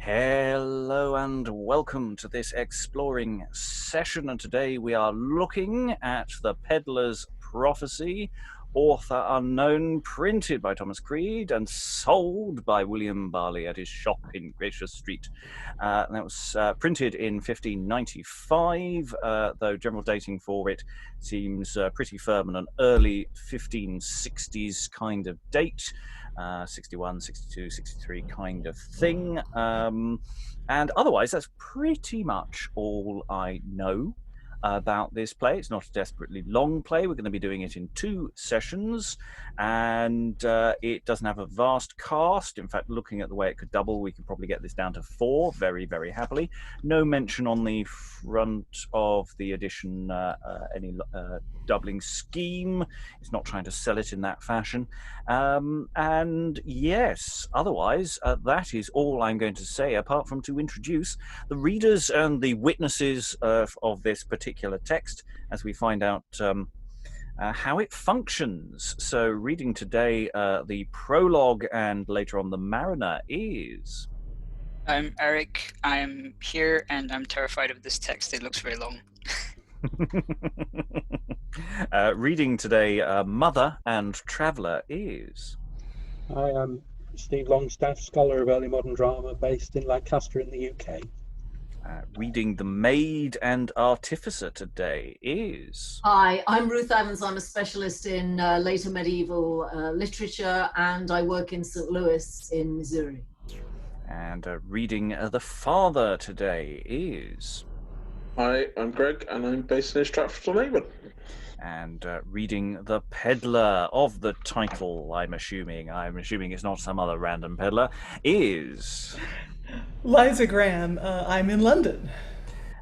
Hello and welcome to this exploring session, and today we are looking at The Pedlar's Prophecy, author unknown, printed by Thomas Creede and sold by William Barley at his shop in Gracious Street. That was printed in 1595, though general dating for it seems pretty firm in an early 1560s kind of date. 61, 62, 63 kind of thing. And otherwise, that's pretty much all I know about this play. It's not a desperately long play. We're going to be doing it in 2 sessions, and it doesn't have a vast cast. In fact, looking at the way it could double, we could probably get this down to 4 very, very happily. No mention on the front of the edition any doubling scheme. It's not trying to sell it in that fashion. And yes, otherwise, that is all I'm going to say, apart from to introduce the readers and the witnesses of this particular text as we find out how it functions. So reading today the prologue and later on the Mariner is... I'm Eric. I'm here and I'm terrified of this text. It looks very long. Reading today Mother and Traveller is... Hi, I'm Steve Longstaffe, scholar of early modern drama based in Lancaster in the UK. Reading The Maid and Artificer today is... Hi, I'm Ruth Evans. I'm a specialist in later medieval literature, and I work in St. Louis in Missouri. And reading The Father today is... Hi, I'm Greg, and I'm based in Stratford-on-Avon. And reading The Pedlar of the title, I'm assuming it's not some other random peddler, is... Liza Graham. I'm in London.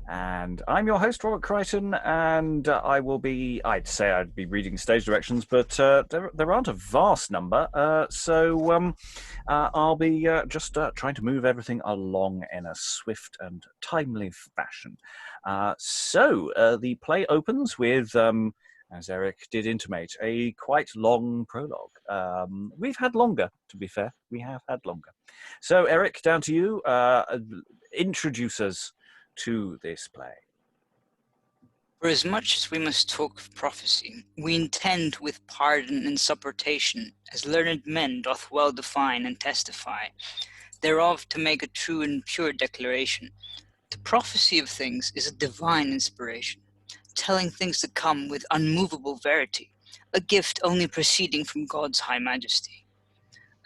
And I'm your host, Robert Crighton, and I'd say I'd be reading stage directions, but there aren't a vast number, so I'll be just trying to move everything along in a swift and timely fashion. So the play opens with... as Eric did intimate, a quite long prologue. We've had longer, to be fair. We have had longer. So, Eric, down to you. Introduce us to this play. For as much as we must talk of prophecy, we intend with pardon and supportation, as learned men doth well define and testify, thereof to make a true and pure declaration. The prophecy of things is a divine inspiration, telling things to come with unmovable verity, a gift only proceeding from God's high majesty.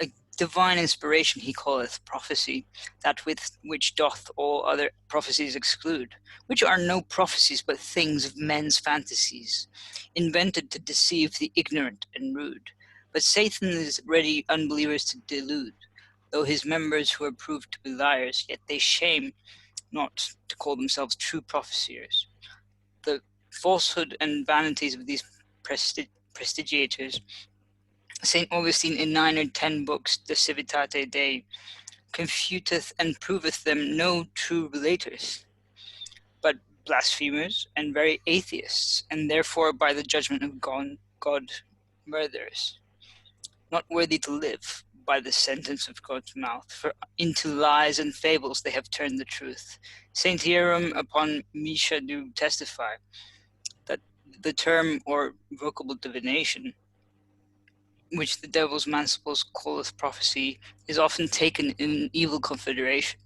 A divine inspiration he calleth prophecy, that with which doth all other prophecies exclude, which are no prophecies but things of men's fantasies, invented to deceive the ignorant and rude. But Satan is ready unbelievers to delude, though his members who are proved to be liars, yet they shame not to call themselves true prophesiers. The falsehood and vanities of these prestigiators, St. Augustine in 9 or 10 books, De Civitate Dei, confuteth and proveth them no true relators, but blasphemers and very atheists, and therefore by the judgment of God murderers, not worthy to live by the sentence of God's mouth, for into lies and fables they have turned the truth. St. Hierom upon Misha do testify, that the term or vocable divination, which the devil's manciples calleth prophecy, is often taken in an evil confederation,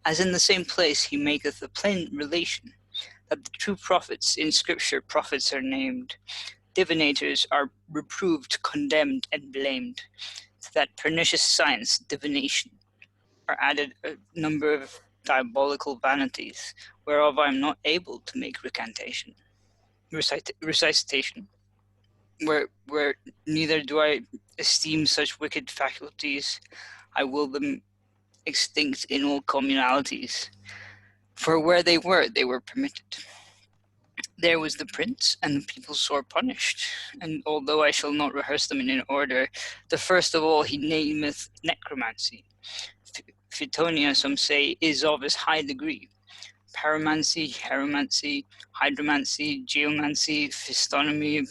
as in the same place he maketh a plain relation, that the true prophets in scripture prophets are named, divinators are reproved, condemned, and blamed. To that pernicious science, divination, are added a number of diabolical vanities, whereof I am not able to make recitation, where neither do I esteem such wicked faculties, I will them extinct in all communalities. For where they were permitted. There was the prince, and the people sore punished. And although I shall not rehearse them in order, the first of all he nameth necromancy. Phytonia, some say, is of as high degree. Pyromancy, hieromancy, hydromancy, geomancy, phystonomy,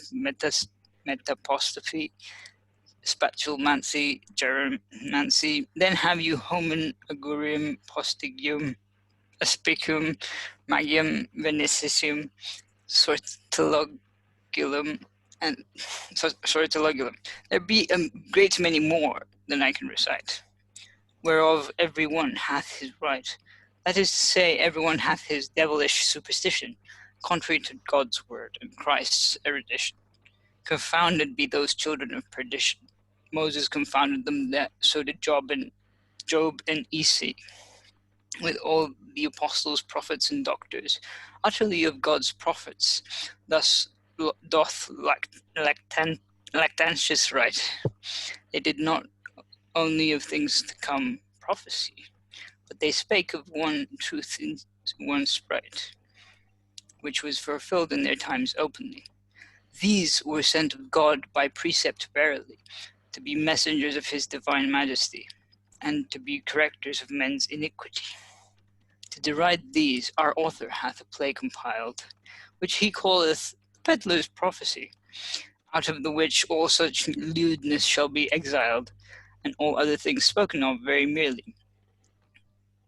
metapostrophe, spatulomancy, geromancy. Then have you homen, agurium, postigium, aspicum, magium, venicisium, sortilogulum, and sortilogulum. There be a great many more than I can recite, whereof every one hath his right. That is to say, every one hath his devilish superstition, contrary to God's word and Christ's erudition. Confounded be those children of perdition. Moses confounded them, that so did Job and Esau, with all the apostles, prophets, and doctors, utterly of God's prophets. Thus doth Lactantius write. They did not only of things to come prophecy, but they spake of one truth in one sprite, which was fulfilled in their times openly. These were sent of God by precept verily, to be messengers of his divine majesty, and to be correctors of men's iniquity. To deride these, our author hath a play compiled, which he calleth Pedlar's Prophecy, out of the which all such lewdness shall be exiled, and all other things spoken of very merely.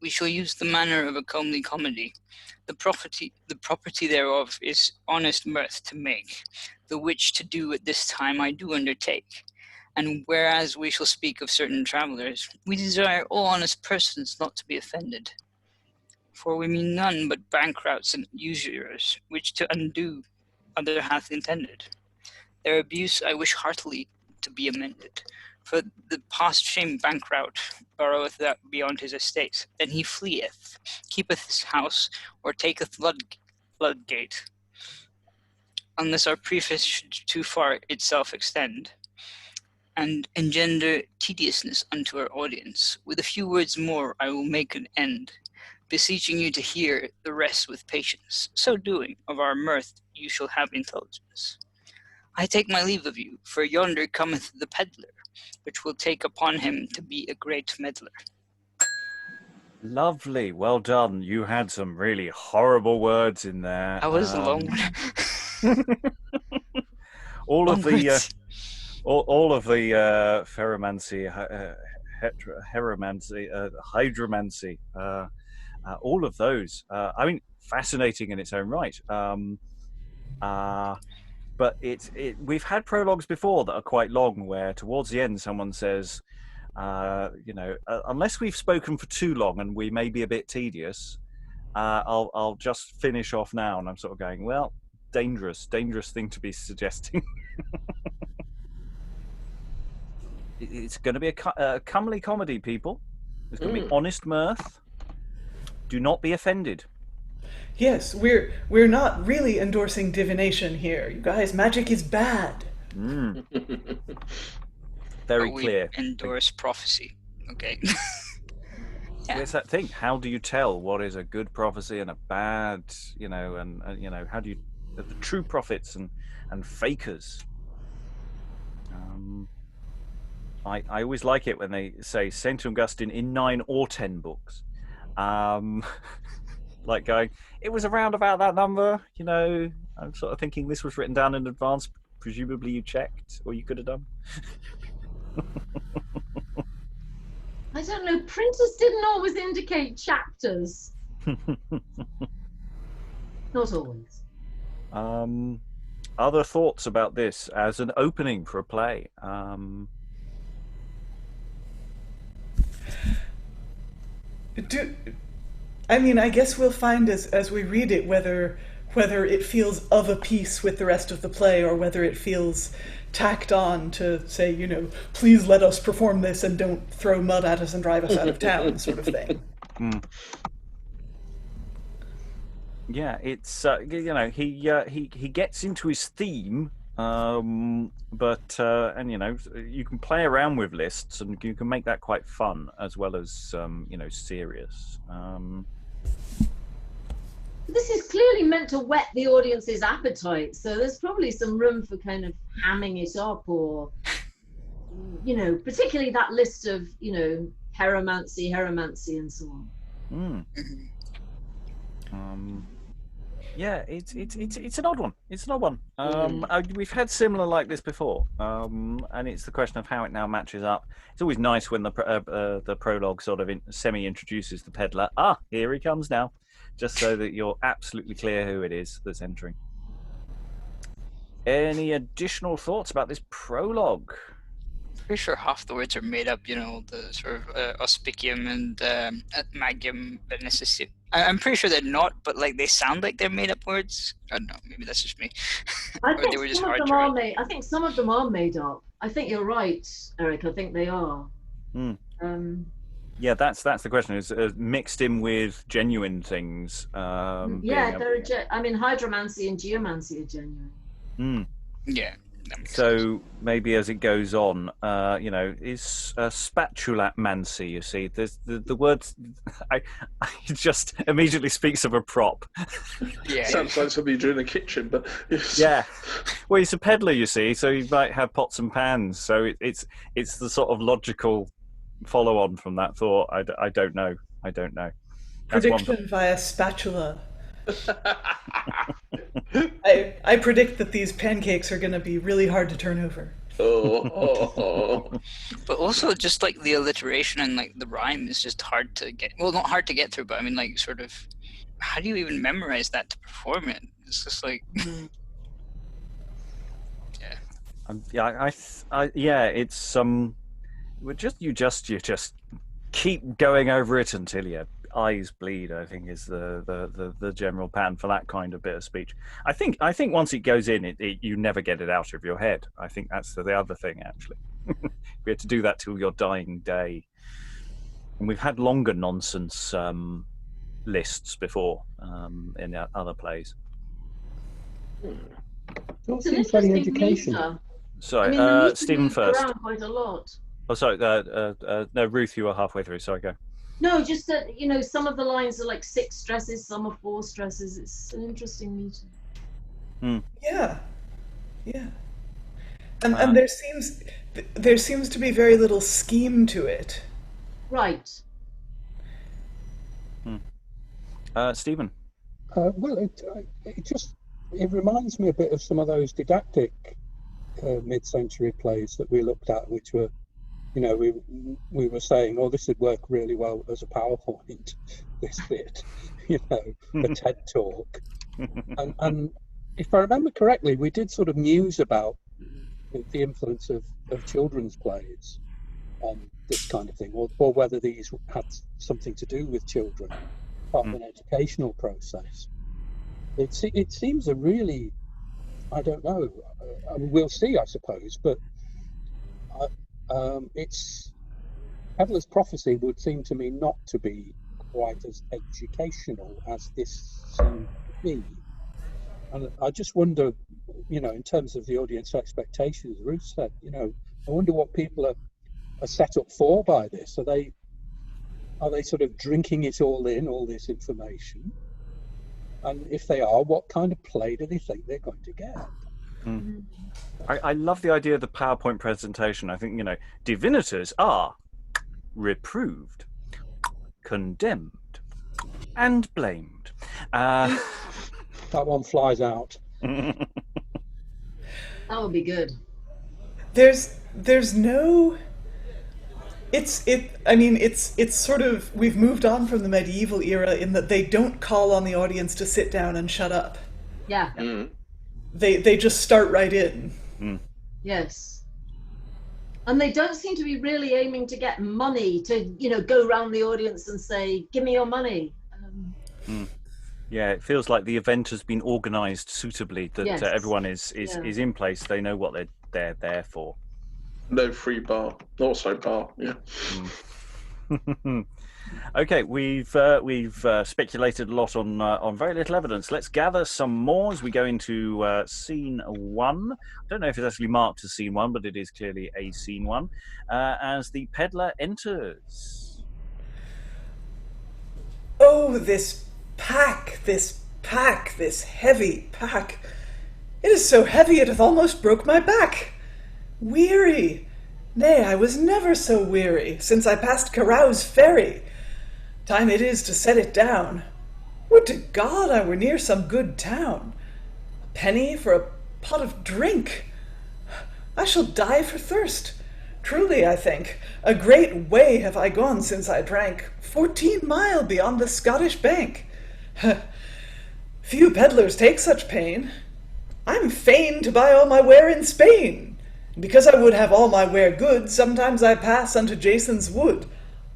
We shall use the manner of a comely comedy. The property thereof is honest mirth to make, the which to do at this time I do undertake. And whereas we shall speak of certain travellers, we desire all honest persons not to be offended. For we mean none but bankrupts and usurers, which to undo other hath intended. Their abuse I wish heartily to be amended. For the past shame bankrupt borroweth that beyond his estate, then he fleeth, keepeth his house, or taketh Ludgate, unless our preface should too far itself extend, and engender tediousness unto our audience. With a few words more I will make an end, beseeching you to hear the rest with patience. So doing, of our mirth you shall have intelligence. I take my leave of you, for yonder cometh the pedlar, which will take upon him to be a great meddler. Lovely, well done. You had some really horrible words in there. That was a long one. all of the words. all of the ferromancy, heromancy, hydromancy, all of those. I mean, fascinating in its own right. But we've had prologues before that are quite long, where towards the end someone says, unless we've spoken for too long and we may be a bit tedious, I'll just finish off now. And I'm sort of going, well, dangerous thing to be suggesting. It's going to be a comely comedy, people. It's going to be honest mirth. Do not be offended. Yes, we're not really endorsing divination here. You guys, magic is bad. Very But clear. We endorse prophecy. Okay. Yeah. It's that thing. How do you tell what is a good prophecy and a bad, and how do you, the true prophets and fakers? I always like it when they say St. Augustine in 9 or 10 books. Like going, it was around about that number, I'm sort of thinking this was written down in advance. Presumably you checked, or you could have done. I don't know, printers didn't always indicate chapters. Not always. Other thoughts about this as an opening for a play? I guess we'll find as we read it whether it feels of a piece with the rest of the play, or whether it feels tacked on to say, please let us perform this and don't throw mud at us and drive us out of town, sort of thing. Yeah, it's he gets into his theme, but you can play around with lists and you can make that quite fun as well as serious. This is clearly meant to whet the audience's appetite, so there's probably some room for kind of hamming it up, or particularly that list of hieromancy and so on. Yeah, it's an odd one. It's an odd one. We've had similar like this before, and it's the question of how it now matches up. It's always nice when the prologue sort of semi-introduces the peddler. Ah, here he comes now, just so that you're absolutely clear who it is that's entering. Any additional thoughts about this prologue? Pretty sure half the words are made up, the sort of auspicium and magium beneficit. I'm pretty sure they're not, but like they sound like they're made up words. I don't know, maybe that's just me. I Or think they were just some of hard them to are read. made. I think some of them are made up. I think you're right, Eric. I think they are. Yeah, that's the question. Is mixed in with genuine things. Yeah, I mean, hydromancy and geomancy are genuine. Yeah. That makes sense. So maybe as it goes on, is spatulamancy. You see, there's the words. I it just immediately speaks of a prop. Yeah. Sounds like somebody doing the kitchen, but yes. Yeah, well, he's a peddler, you see, so he might have pots and pans. So it's the sort of logical follow-on from that thought. I don't know. That's Prediction via spatula. I predict that these pancakes are going to be really hard to turn over. But also just like the alliteration and like the rhyme is just hard to get. Well, not hard to get through, but I mean like sort of. How do you even memorize that to perform it? It's just like. It's you just keep going over it until your eyes bleed. I think is the general pattern for that kind of bit of speech. I think once it goes in, you never get it out of your head. I think that's the other thing actually. We had to do that till your dying day, and we've had longer nonsense lists before in other plays. It seems very educational. Sorry, I mean, Stephen first. around quite a lot. Oh, sorry. No, Ruth, you were halfway through. Sorry, go. No, just that some of the lines are like 6 stresses, some are 4 stresses. It's an interesting meeting. Yeah. And there seems to be very little scheme to it. Right. Stephen. Well, it reminds me a bit of some of those didactic mid-century plays that we looked at, which were, we were saying, oh, this would work really well as a PowerPoint, this bit, a TED talk. And if I remember correctly, we did sort of muse about the influence of children's plays on this kind of thing, or whether these had something to do with children, part of an educational process. It seems a really, I don't know, we'll see, I suppose, but it's Pedlar's Prophecy would seem to me not to be quite as educational as this seemed to be. And I just wonder, in terms of the audience expectations, Ruth said, I wonder what people are set up for by this. Are they sort of drinking it all in, all this information? And if they are, what kind of play do they think they're going to get? I love the idea of the PowerPoint presentation. I think, divinators are reproved, condemned, and blamed. That one flies out. That would be good. There's no... It's sort of, we've moved on from the medieval era in that they don't call on the audience to sit down and shut up. Yeah. They just start right in. Yes. And they don't seem to be really aiming to get money to, go around the audience and say, give me your money. Yeah, it feels like the event has been organised suitably, that Yes. Everyone is in place. They know what they're there for. No free bar. Also bar, yeah. Okay, we've speculated a lot on very little evidence. Let's gather some more as we go into scene 1. I don't know if it's actually marked as scene 1, but it is clearly a scene 1. As the peddler enters. Oh, this heavy pack. It is so heavy it hath almost broke my back. Weary. Nay, I was never so weary since I passed Caroulla's ferry. Time it is to set it down. Would to God I were near some good town. A penny for a pot of drink. I shall die for thirst. Truly, I think, a great way have I gone since I drank 14 mile beyond the Scottish bank. Few pedlars take such pain. I'm fain to buy all my ware in Spain. Because I would have all my ware good, sometimes I pass unto Jason's wood.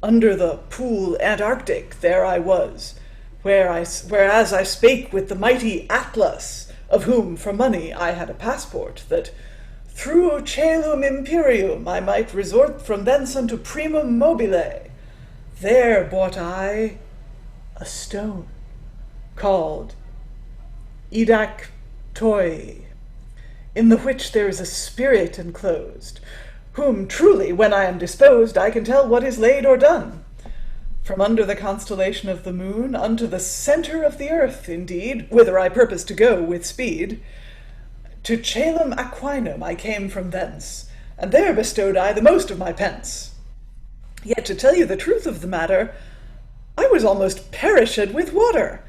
Under the pool Antarctic there I was, whereas I spake with the mighty Atlas, of whom for money I had a passport, that through Caelum Imperium I might resort from thence unto Primum Mobile. There bought I a stone called Idac Toi, in the which there is a spirit enclosed, whom truly, when I am disposed, I can tell what is laid or done. From under the constellation of the moon unto the centre of the earth, indeed, whither I purpose to go with speed. To Caelum Aquinum I came from thence, and there bestowed I the most of my pence. Yet, to tell you the truth of the matter, I was almost perished with water.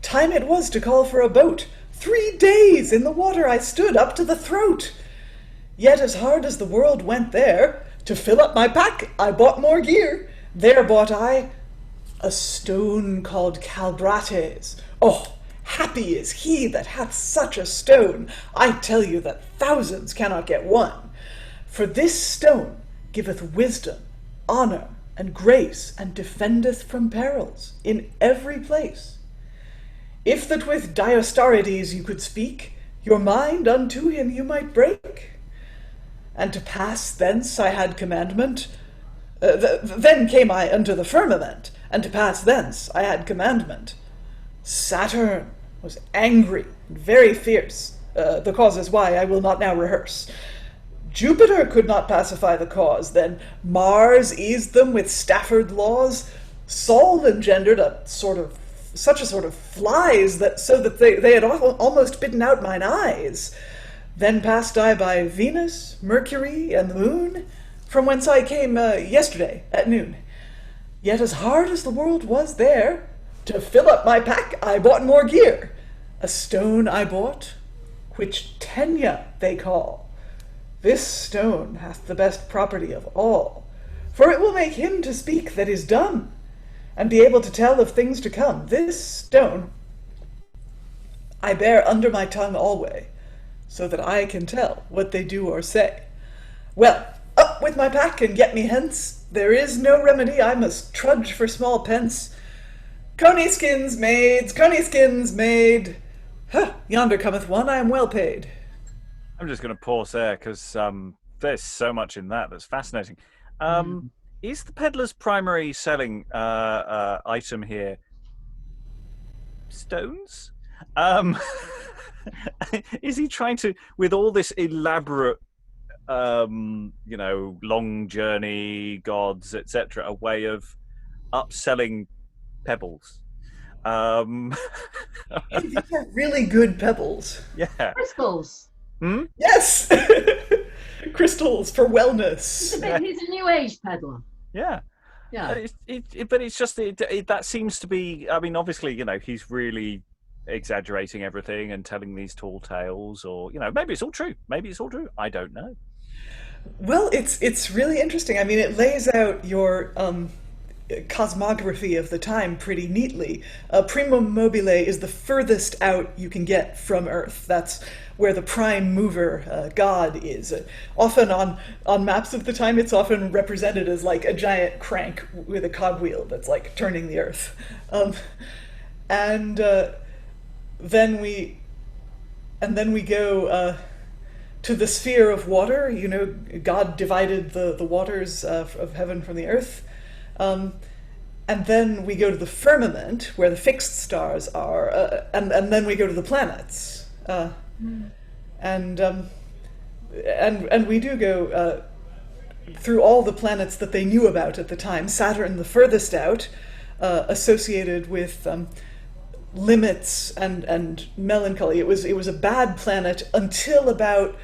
Time it was to call for a boat. 3 days in the water I stood up to the throat. Yet as hard as the world went there, to fill up my pack I bought more gear. There bought I a stone called Calbrates. Oh, happy is he that hath such a stone. I tell you that thousands cannot get one. For this stone giveth wisdom, honor, and grace, and defendeth from perils in every place. If that with Diostorides you could speak, your mind unto him you might break. And to pass thence I had commandment. Then came I unto the firmament, and to pass thence I had commandment. Saturn was angry and very fierce. The causes why I will not now rehearse. Jupiter could not pacify the cause. Then Mars eased them with Stafford laws. Sol engendered such a sort of flies so that they had almost bitten out mine eyes. Then passed I by Venus, Mercury, and the moon, from whence I came yesterday at noon. Yet as hard as the world was there, to fill up my pack I bought more gear. A stone I bought, which Tenya they call. This stone hath the best property of all, for it will make him to speak that is dumb, and be able to tell of things to come. This stone I bear under my tongue alway, so that I can tell what they do or say. Well, up with my pack and get me hence. There is no remedy, I must trudge for small pence. Coney skins, maids, coney skins, maid. Yonder cometh one, I am well paid. I'm just going to pause there because there's so much in that that's fascinating. Is the peddler's primary selling item here stones? Is he trying to, with all this elaborate, long journey, gods, etc., a way of upselling pebbles? These are really good pebbles. Yeah. Crystals. Yes! Crystals for wellness. He's a new age peddler. Yeah. Yeah. But it's just that seems to be. I mean, obviously, he's really exaggerating everything and telling these tall tales, or maybe it's all true. Maybe it's all true. I don't know. Well, it's really interesting. I mean, it lays out your cosmography of the time pretty neatly. Primum Mobile is the furthest out you can get from Earth. That's where the prime mover, God, is. Often on maps of the time, it's often represented as like a giant crank with a cogwheel that's like turning the Earth. And then we go to the sphere of water. God divided the waters of heaven from the earth. And then we go to the firmament, where the fixed stars are, and then we go to the planets. And we do go through all the planets that they knew about at the time. Saturn, the furthest out, associated with limits and melancholy. It was a bad planet until about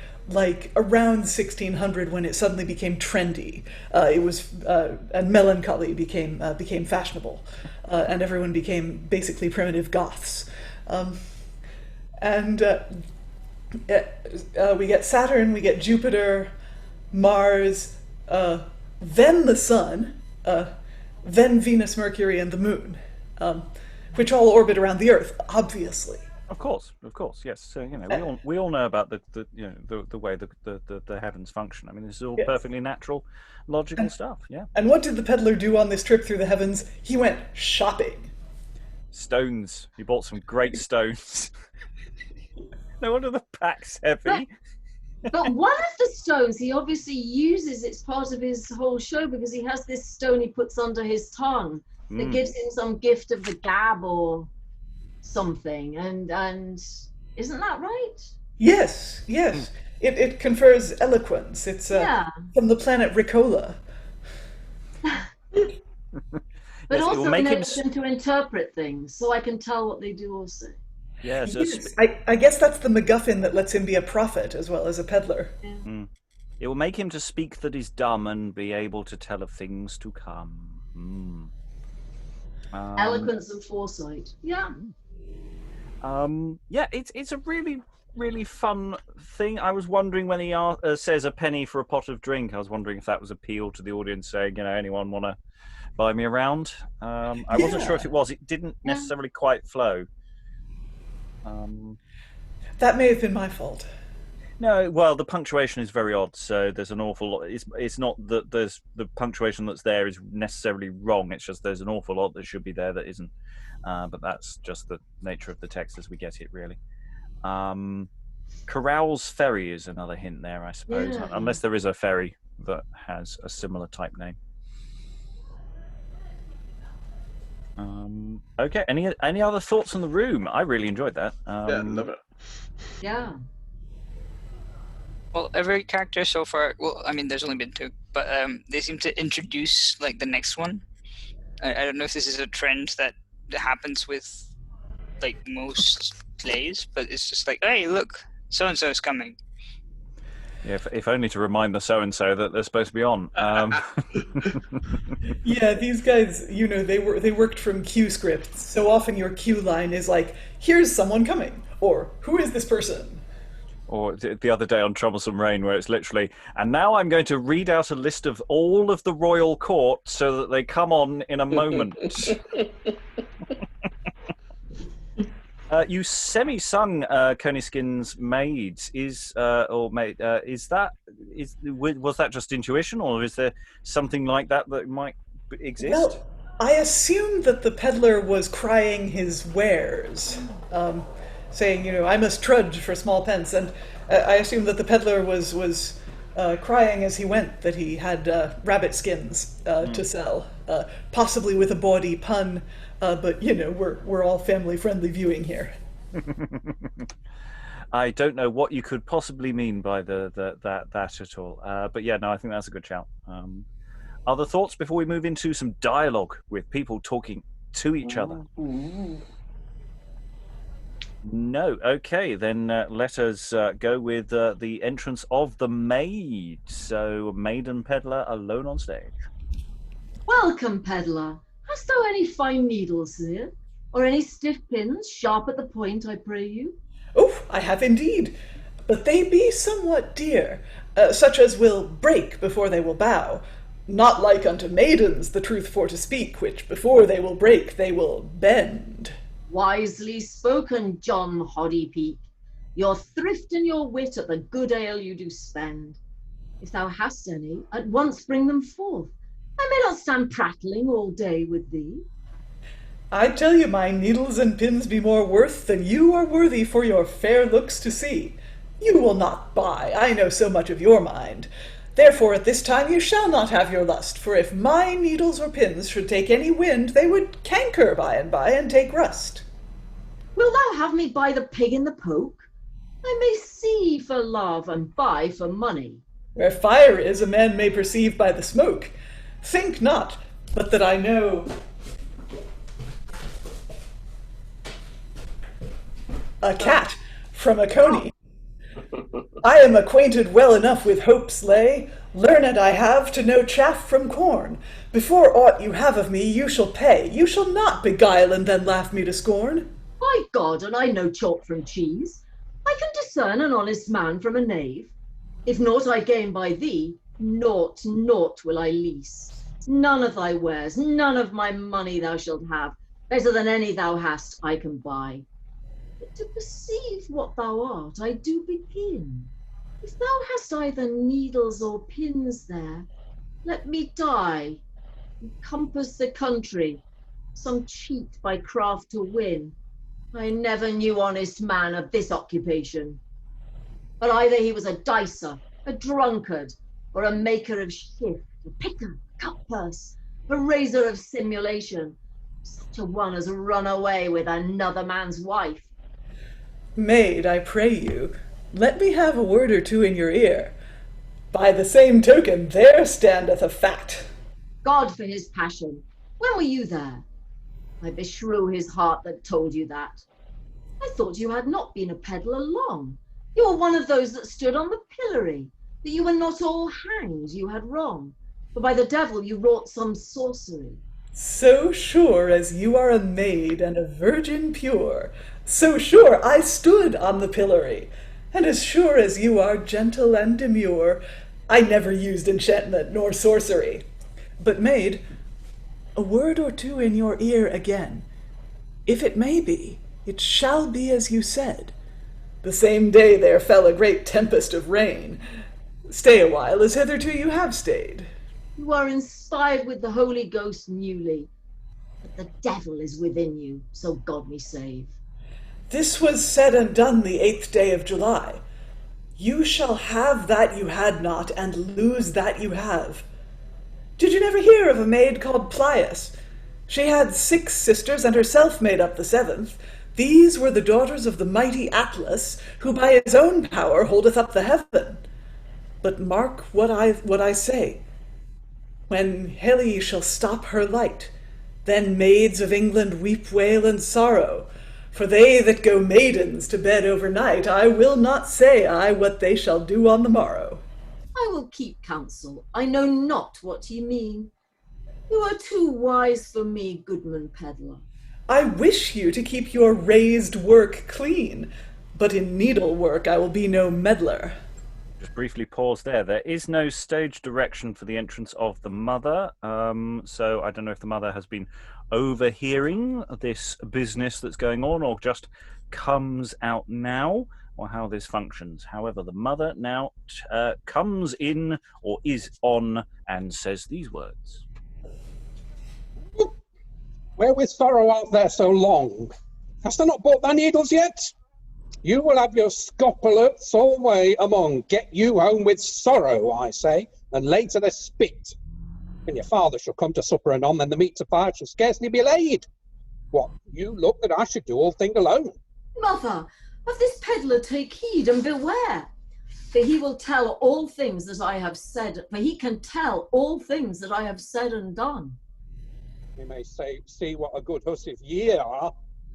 around 1600, when it suddenly became trendy. And melancholy became fashionable. and everyone became basically primitive Goths. We get Saturn, we get Jupiter, Mars, then the Sun, then Venus, Mercury, and the Moon, which all orbit around the Earth, obviously. Of course, yes. So we all know about the way the heavens function. I mean, this is all perfectly natural, logical stuff. Yeah. And what did the peddler do on this trip through the heavens? He went shopping. Stones. He bought some great stones. No wonder the pack's heavy. But one of the stones he obviously uses, it's part of his whole show, because he has this stone he puts under his tongue that gives him some gift of the gab or something. And isn't that right? Yes. It confers eloquence. It's from the planet Ricola. But also enables him to interpret things, so I can tell what they do or say. Yeah, I guess that's the MacGuffin that lets him be a prophet as well as a peddler. Yeah. It will make him to speak that is dumb and be able to tell of things to come. Eloquence and foresight. Yeah. It's a really, really fun thing. I was wondering when he says a penny for a pot of drink, I was wondering if that was appeal to the audience saying, anyone want to buy me around? I wasn't sure if it was. It didn't necessarily quite flow. That may have been my fault. No, well, the punctuation is very odd, so there's an awful lot. It's not that there's the punctuation that's there is necessarily wrong. It's just there's an awful lot that should be there that isn't. But that's just the nature of the text as we get it, really. Karoulla's ferry is another hint there, I suppose, unless there is a ferry that has a similar type name. Okay, any other thoughts on the room? I really enjoyed that. Love it. Yeah. Well, every character so far, there's only been 2, but they seem to introduce like the next one. I don't know if this is a trend that happens with like most plays, but it's just like, hey, look, so and so is coming. Yeah, if only to remind the so-and-so that they're supposed to be on. Yeah, these guys, they worked from cue scripts. So often your cue line is like, here's someone coming, or who is this person? Or the other day on Troublesome Reign, where it's literally, and now I'm going to read out a list of all of the royal court so that they come on in a moment. You semi-sung Koniskin's Maid. Was that just intuition, or is there something like that might exist? Well, I assumed that the peddler was crying his wares, saying, I must trudge for small pence, and I assumed that the peddler was crying as he went that he had rabbit skins to sell, possibly with a bawdy pun. But we're all family-friendly viewing here. I don't know what you could possibly mean by that at all. But yeah, no, I think that's a good shout. Other thoughts before we move into some dialogue with people talking to each other? No. Okay, then let us go with the entrance of the Maid. So, Maid and Pedlar alone on stage. Welcome, Pedlar. Hast thou any fine needles here? Or any stiff pins, sharp at the point, I pray you? Oh, I have indeed. But they be somewhat dear, such as will break before they will bow. Not like unto maidens, the truth for to speak, which before they will break, they will bend. Wisely spoken, John Hoddypeak. Your thrift and your wit at the good ale you do spend. If thou hast any, at once bring them forth. I may not stand prattling all day with thee. I tell you, my needles and pins be more worth than you are worthy for your fair looks to see. You will not buy, I know so much of your mind. Therefore at this time you shall not have your lust, for if my needles or pins should take any wind, they would canker by and take rust. Wilt thou have me buy the pig in the poke? I may see for love and buy for money. Where fire is, a man may perceive by the smoke. Think not, but that I know a cat from a coney. I am acquainted well enough with hope's lay. Learned I have to know chaff from corn. Before aught you have of me, you shall pay. You shall not beguile and then laugh me to scorn. By God, and I know chalk from cheese. I can discern an honest man from a knave. If naught I gain by thee, naught will I lease. None of thy wares, none of my money thou shalt have. Better than any thou hast, I can buy. But to perceive what thou art, I do begin. If thou hast either needles or pins there, let me die, encompass the country, some cheat by craft to win. I never knew honest man of this occupation. But either he was a dicer, a drunkard, or a maker of shift, a picker, a cut-purse, a raiser of simulation, such a one as run away with another man's wife. Maid, I pray you, let me have a word or two in your ear. By the same token, there standeth a fact. God for his passion, when were you there? I beshrew his heart that told you that. I thought you had not been a peddler long. You were one of those that stood on the pillory, that you were not all hanged, you had wrong, for by the devil you wrought some sorcery. So sure as you are a maid and a virgin pure, so sure I stood on the pillory, and as sure as you are gentle and demure, I never used enchantment nor sorcery. But maid, a word or two in your ear again. If it may be, it shall be as you said. The same day there fell a great tempest of rain. Stay a while, as hitherto you have stayed. You are inspired with the Holy Ghost newly, but the devil is within you, so God me save. This was said and done the 8th day of July. You shall have that you had not, and lose that you have. Did you never hear of a maid called Plias? She had 6 sisters, and herself made up the 7th. These were the daughters of the mighty Atlas, who by his own power holdeth up the heaven. But mark what I say. When Heli shall stop her light, then maids of England weep, wail, and sorrow. For they that go maidens to bed overnight, I will not say what they shall do on the morrow. I will keep counsel. I know not what ye mean. You are too wise for me, goodman Pedlar. I wish you to keep your raised work clean, but in needlework I will be no meddler. Just briefly pause there. There is no stage direction for the entrance of the mother, so I don't know if the mother has been overhearing this business that's going on or just comes out now, or how this functions. However, the mother now comes in, or is on, and says these words. Where with sorrow art there so long? Hast thou not bought thy needles yet? You will have your scopulets alway among. Get you home with sorrow, I say, and lay to the spit. When your father shall come to supper anon, then the meat to fire shall scarcely be laid. What, you look that I should do all thing alone? Mother, of this peddler take heed and beware. For he will tell all things that I have said, for he can tell all things that I have said and done. He may say, see what a good hussif ye are.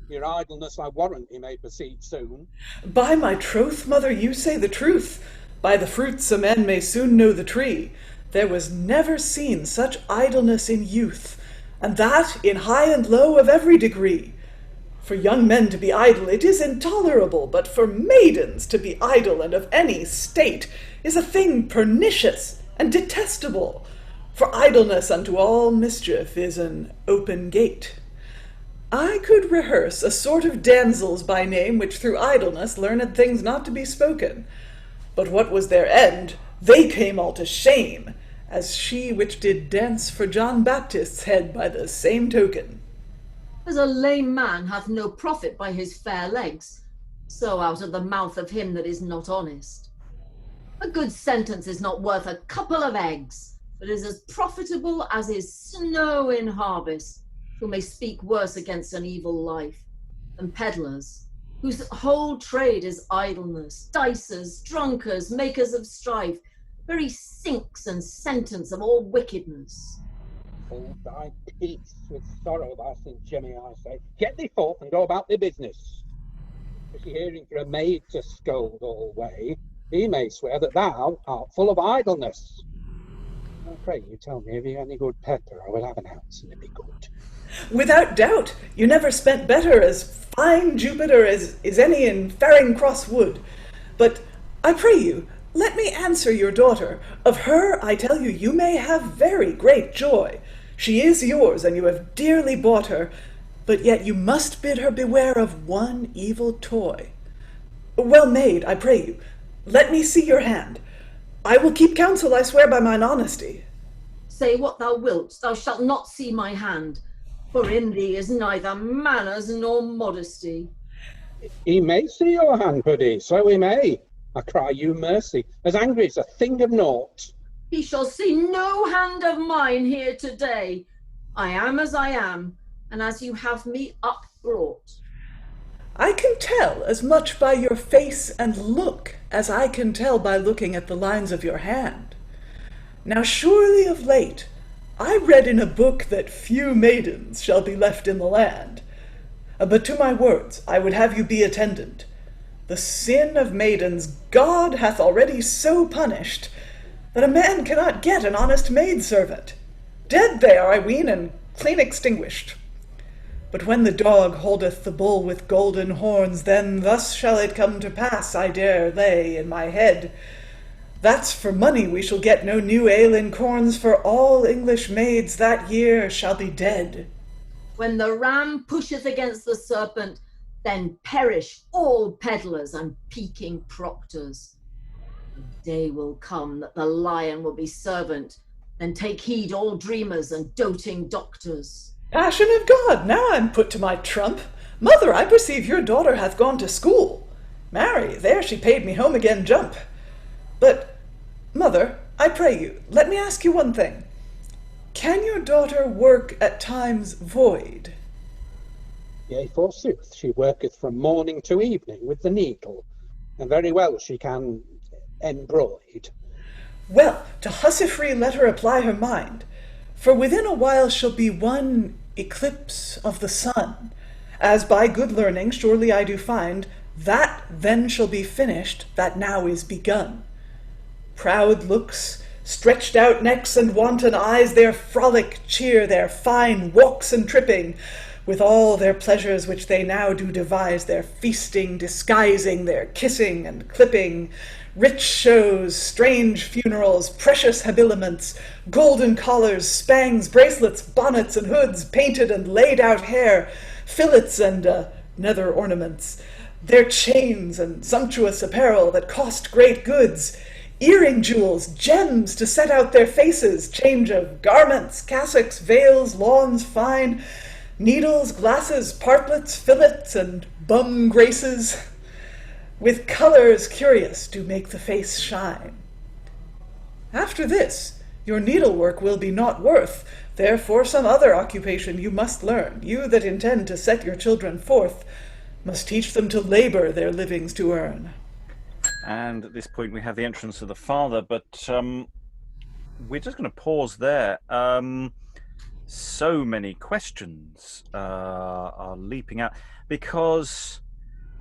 Your idleness, I warrant, he may perceive soon. By my troth, mother, you say the truth. By the fruits a man may soon know the tree. There was never seen such idleness in youth, and that in high and low of every degree. For young men to be idle, it is intolerable, but for maidens to be idle and of any state is a thing pernicious and detestable. For idleness unto all mischief is an open gate. I could rehearse a sort of damsels by name, which through idleness learned things not to be spoken. But what was their end? They came all to shame, as she which did dance for John Baptist's head by the same token. As a lame man hath no profit by his fair legs, so out of the mouth of him that is not honest. A good sentence is not worth a couple of eggs, but is as profitable as is snow in harvest, who may speak worse against an evil life, and peddlers, whose whole trade is idleness, dicers, drunkards, makers of strife, very sinks and sentence of all wickedness. Hold thy peace with sorrow, thou St. Jimmy, I say. Get thee forth and go about thy business. Is he hearing for a maid to scold alway, he may swear that thou art full of idleness. I pray you tell me, have you any good peddler? I will have an ounce and it'll be good. Without doubt, you never spent better as fine Jupiter as is any in Faring Cross Wood. But I pray you, let me answer your daughter. Of her, I tell you, you may have very great joy. She is yours, and you have dearly bought her, but yet you must bid her beware of one evil toy. Well, maid, I pray you, let me see your hand. I will keep counsel, I swear by mine honesty. Say what thou wilt, thou shalt not see my hand, for in thee is neither manners nor modesty. He may see your hand, Puddy, so he may. I cry you mercy, as angry as a thing of naught. He shall see no hand of mine here today. I am as I am, and as you have me upbrought. I can tell as much by your face and look as I can tell by looking at the lines of your hand. Now surely of late I read in a book that few maidens shall be left in the land. But to my words I would have you be attendant. The sin of maidens God hath already so punished that a man cannot get an honest maidservant. Dead they are, I ween, and clean extinguished. But when the dog holdeth the bull with golden horns, then thus shall it come to pass, I dare lay in my head. That's for money we shall get no new ale in corns, for all English maids that year shall be dead. When the ram pusheth against the serpent, then perish all peddlers and peaking proctors. The day will come that the lion will be servant, then take heed all dreamers and doting doctors. Passion of God, now I'm put to my trump. Mother, I perceive your daughter hath gone to school. Marry, there she paid me home again jump. But, mother, I pray you, let me ask you one thing. Can your daughter work at times void? Yea, forsooth, she worketh from morning to evening with the needle, and very well she can embroid. Well, to hussifree let her apply her mind, for within a while shall be one eclipse of the sun, as by good learning surely I do find, that then shall be finished that now is begun. Proud looks, stretched out necks and wanton eyes, their frolic cheer, their fine walks and tripping, with all their pleasures which they now do devise, their feasting, disguising, their kissing and clipping, rich shows, strange funerals, precious habiliments, golden collars, spangs, bracelets, bonnets and hoods, painted and laid out hair, fillets and nether ornaments, their chains and sumptuous apparel that cost great goods, earring jewels, gems to set out their faces, change of garments, cassocks, veils, lawns fine, needles, glasses, partlets, fillets, and bum graces, with colours curious do make the face shine. After this, your needlework will be naught worth, therefore some other occupation you must learn. You that intend to set your children forth must teach them to labour their livings to earn. And at this point we have the entrance of the father, but we're just going to pause there. So many questions are leaping out, because...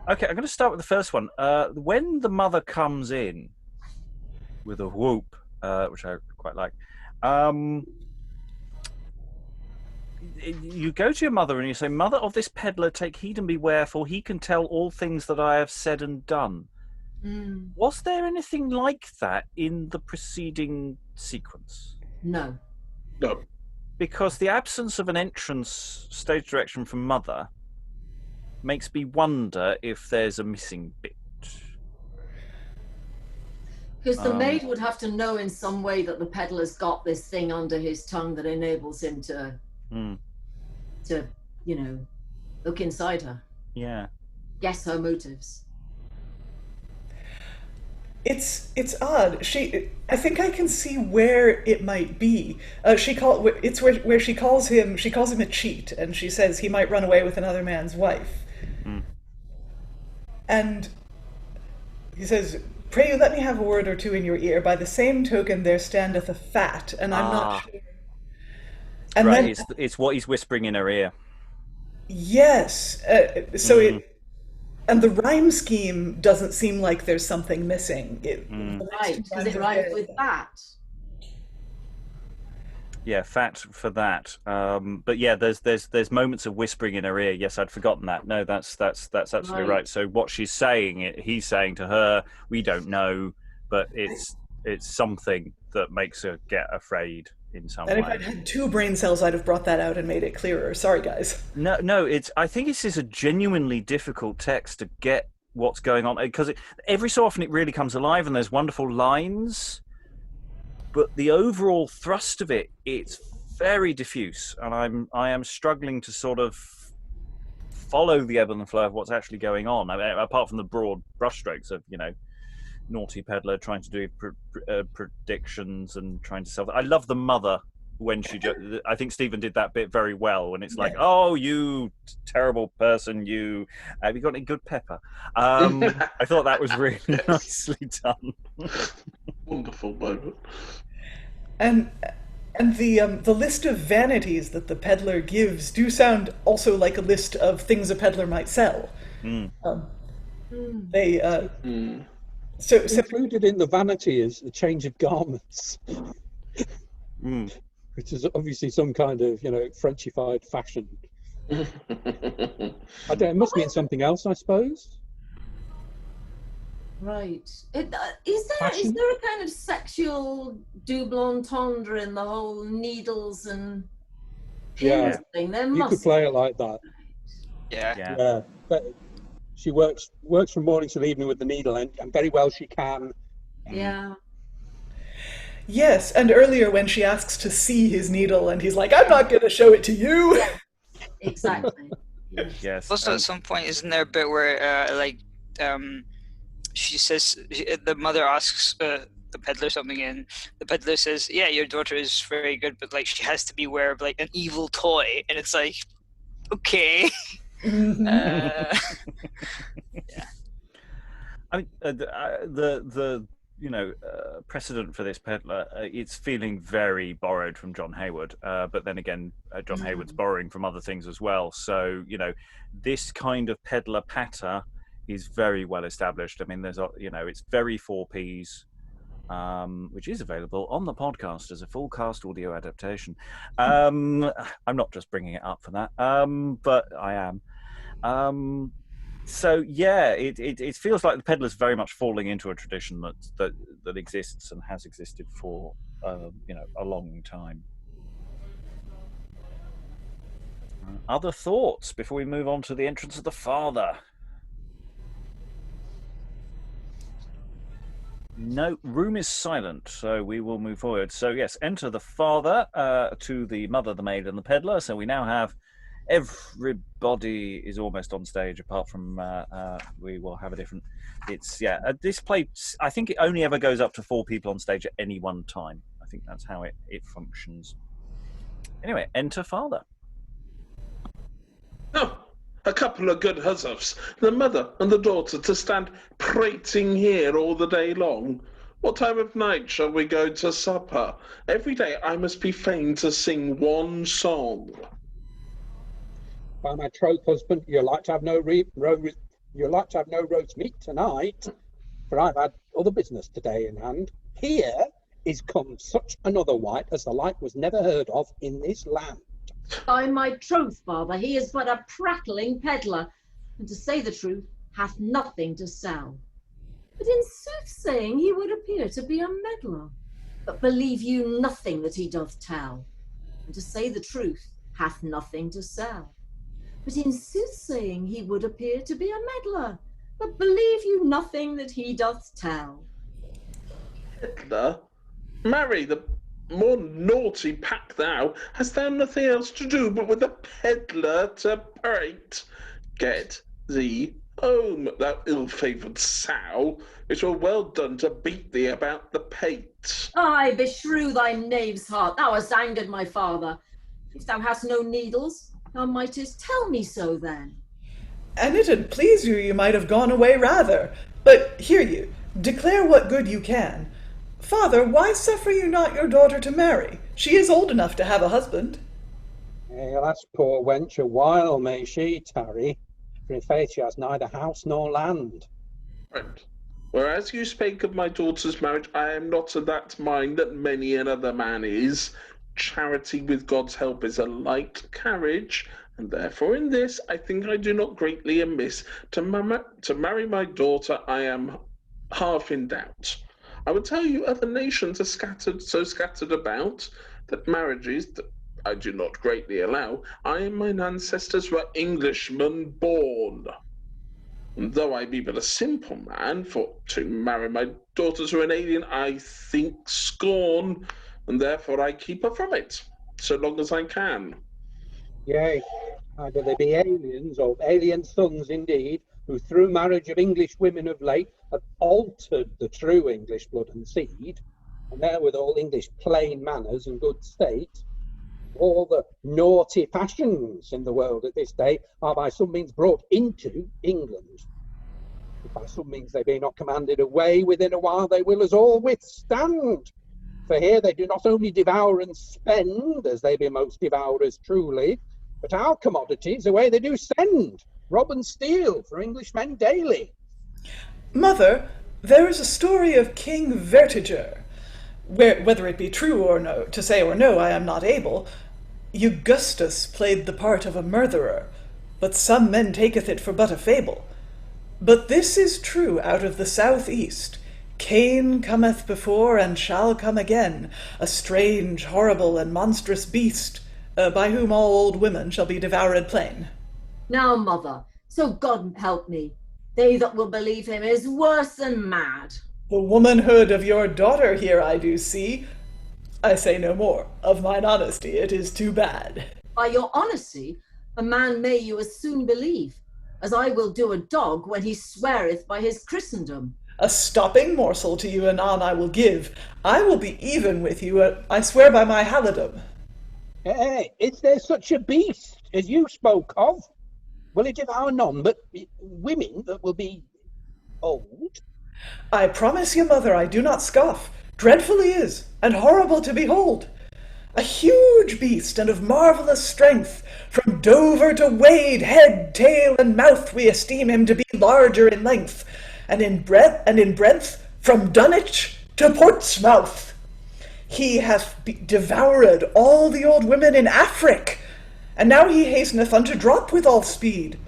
Okay, I'm going to start with the first one. When the mother comes in with a whoop, which I quite like, you go to your mother and you say, "Mother of this peddler, take heed and beware, for he can tell all things that I have said and done." Was there anything like that in the preceding sequence? No. No. Because the absence of an entrance stage direction from mother makes me wonder if there's a missing bit. Because the maid would have to know in some way that the peddler's got this thing under his tongue that enables him to you know, look inside her. Yeah. Guess her motives. It's odd. I think I can see where it might be. It's where she calls him a cheat, and she says he might run away with another man's wife. And he says, "Pray you let me have a word or two in your ear. By the same token there standeth a fat," and I'm not sure. And right, then, it's what he's whispering in her ear. Yes. And the rhyme scheme doesn't seem like there's something missing. Right, because it rhymes with that. Yeah, fat for that. But yeah, there's moments of whispering in her ear. Yes, I'd forgotten that. No, that's absolutely right. So what she's saying, he's saying to her, we don't know, but it's something that makes her get afraid in some And if way. I'd had 2 brain cells, I'd have brought that out and made it clearer. Sorry, guys. No, I think this is a genuinely difficult text to get what's going on, because every so often it really comes alive and there's wonderful lines, but the overall thrust of it's very diffuse, and I am struggling to sort of follow the ebb and flow of what's actually going on. I mean, apart from the broad brushstrokes of naughty peddler trying to do predictions and trying to sell. I love the mother when she. I think Stephen did that bit very well when it's like, "Oh, you terrible person! Have you got any good pepper?" I thought that was really nicely done. Wonderful moment. And the list of vanities that the peddler gives do sound also like a list of things a peddler might sell. They so included in the vanity is the change of garments, which is obviously some kind of Frenchified fashion. I don't. It must mean something else, I suppose. Right. Is there a kind of sexual double entendre in the whole needles and pins thing? There must. You could play it like that. Yeah. But she works from morning till evening with the needle, and very well she can. Yeah. Yes, and earlier when she asks to see his needle, and he's like, "I'm not going to show it to you." Exactly. Yes. Also, at some point, isn't there a bit where she says, the mother asks the peddler something, and the peddler says, "Yeah, your daughter is very good, but like she has to beware of like an evil toy," and it's like, okay. Yeah. I mean, the precedent for this peddler, it's feeling very borrowed from John Hayward, but then again, John Hayward's borrowing from other things as well. So this kind of peddler patter is very well established. I mean, there's it's very 4Ps, which is available on the podcast as a full cast audio adaptation. I'm not just bringing it up for that, but I am. So yeah, it feels like the peddler's very much falling into a tradition that exists and has existed for a long time. Other thoughts before we move on to the entrance of the father? No, room is silent, so we will move forward. So yes, enter the father to the mother, the maid, and the peddler. So we now have everybody is almost on stage, apart from we will have a different. This play, I think it only ever goes up to 4 people on stage at any one time. I think that's how it functions. Anyway, enter father. Oh, a couple of good huzzofs. The mother and the daughter to stand prating here all the day long. What time of night shall we go to supper? Every day I must be fain to sing one song. By my troth, husband, you'll like to have no roast meat tonight, for I've had other business today in hand. Here is come such another wight as the like was never heard of in this land. By my troth, father, he is but a prattling peddler, and to say the truth, hath nothing to sell. But in soothsaying he would appear to be a meddler. But believe you nothing that he doth tell, and to say the truth, hath nothing to sell. But in soothsaying he would appear to be a meddler, but believe you nothing that he doth tell. Peddler? Marry, the more naughty pack thou, hast thou nothing else to do but with a peddler to prate? Get thee home, thou ill-favoured sow. It were well done to beat thee about the pate. Ay, beshrew thy knave's heart, thou hast angered my father. If thou hast no needles, thou mightest tell me so then. And it'd please you, you might have gone away rather. But hear you, declare what good you can. Father, why suffer you not your daughter to marry? She is old enough to have a husband. Alas, poor wench, a while may she tarry, for in faith she has neither house nor land. Friend, whereas you spake of my daughter's marriage, I am not of that mind that many another man is. charity with God's help is a light carriage, and therefore in this I think I do not greatly amiss. To marry my daughter I am half in doubt. I would tell you other nations are scattered about, that marriages that I do not greatly allow. I and mine ancestors were Englishmen born. And though I be but a simple man, for to marry my daughter to an alien I think scorn, and therefore I keep her from it, so long as I can. Yea, either they be aliens, or alien sons indeed, who through marriage of English women of late have altered the true English blood and seed, and therewithal English plain manners and good state. All the naughty fashions in the world at this day are by some means brought into England. If by some means they be not commanded away, within a while they will us all withstand. For here they do not only devour and spend, as they be most devourers truly, but our commodities away they do send, rob and steal for Englishmen daily. Mother, there is a story of King Vertiger, whether it be true or no, to say or no, I am not able. Augustus played the part of a murderer, but some men taketh it for but a fable. But this is true out of the southeast. Cain cometh before and shall come again, a strange, horrible, and monstrous beast, by whom all old women shall be devoured plain. Now, mother, so God help me, they that will believe him is worse than mad. The womanhood of your daughter here I do see. I say no more. Of mine honesty it is too bad. By your honesty, a man may you as soon believe, as I will do a dog when he sweareth by his Christendom. A stopping morsel to you anon I will give. I will be even with you, I swear by my halidom. Is there such a beast as you spoke of? Will it devour none but women that will be old? I promise you, mother, I do not scoff. Dreadful he is, and horrible to behold. A huge beast, and of marvellous strength. From Dover to Wade, head, tail, and mouth, we esteem him to be larger in length, and in breadth, from Dunwich to Portsmouth. He hath devoured all the old women in Afric, and now he hasteneth unto drop with all speed.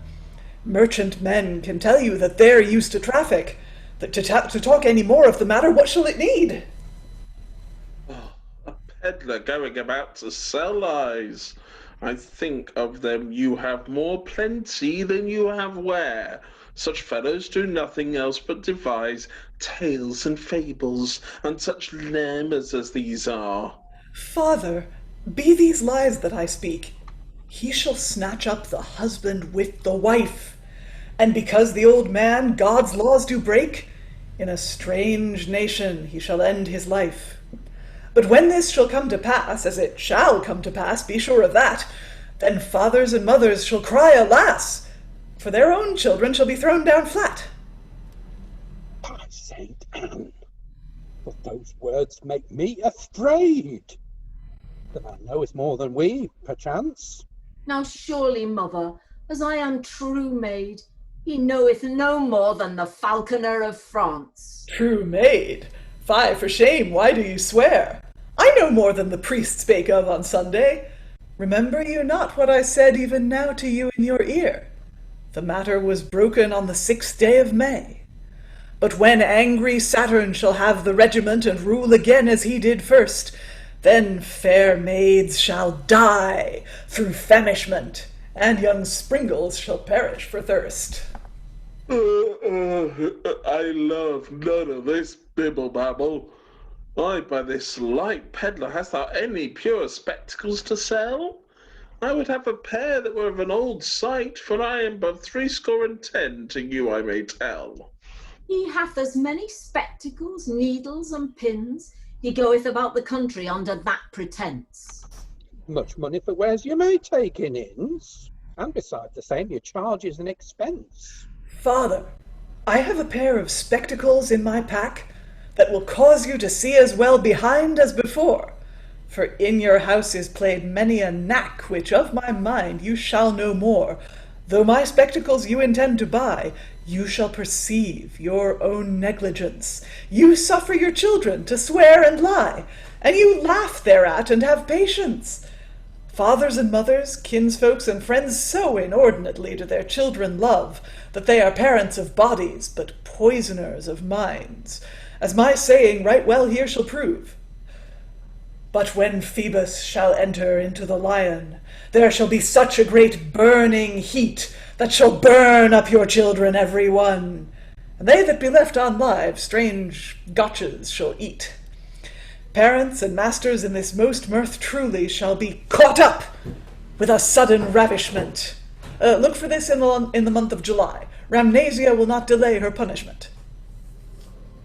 Merchant men can tell you that they're used to traffic. That to talk any more of the matter, what shall it need? Oh, a peddler going about to sell lies. I think of them you have more plenty than you have where. Such fellows do nothing else but devise tales and fables, and such lammers as these are. Father, be these lies that I speak. He shall snatch up the husband with the wife, and because the old man God's laws do break, in a strange nation he shall end his life. But when this shall come to pass, as it shall come to pass, be sure of that, then fathers and mothers shall cry, alas! For their own children shall be thrown down flat. By Saint Anne, but those words make me afraid. The man knoweth more than we, perchance. Now surely, mother, as I am true maid, he knoweth no more than the falconer of France. True maid? Fie for shame, why do you swear? I know more than the priest spake of on Sunday. Remember you not what I said even now to you in your ear? The matter was broken on the 6th day of May. But when angry Saturn shall have the regiment and rule again as he did first, then fair maids shall die through famishment, and young springles shall perish for thirst. I love none of this bibble-babble. Why, by this light peddler, hast thou any pure spectacles to sell? I would have a pair that were of an old sight, for I am but 10 to you I may tell. He hath as many spectacles, needles, and pins. He goeth about the country under that pretence. Much money for wares you may take in inns, and besides the same your charges and expense. Father, I have a pair of spectacles in my pack that will cause you to see as well behind as before. For in your house is played many a knack, which of my mind you shall know more, Though my spectacles you intend to buy, you shall perceive your own negligence. You suffer your children to swear and lie, and you laugh thereat and have patience. Fathers and mothers, kinsfolks and friends so inordinately do their children love, that they are parents of bodies, but poisoners of minds, as my saying right well here shall prove. But when Phoebus shall enter into the lion, there shall be such a great burning heat that shall burn up your children every one, and they that be left on live strange gotches shall eat. Parents and masters in this most mirth truly shall be caught up with a sudden ravishment. Look for this in the month of July. Ramnasia will not delay her punishment.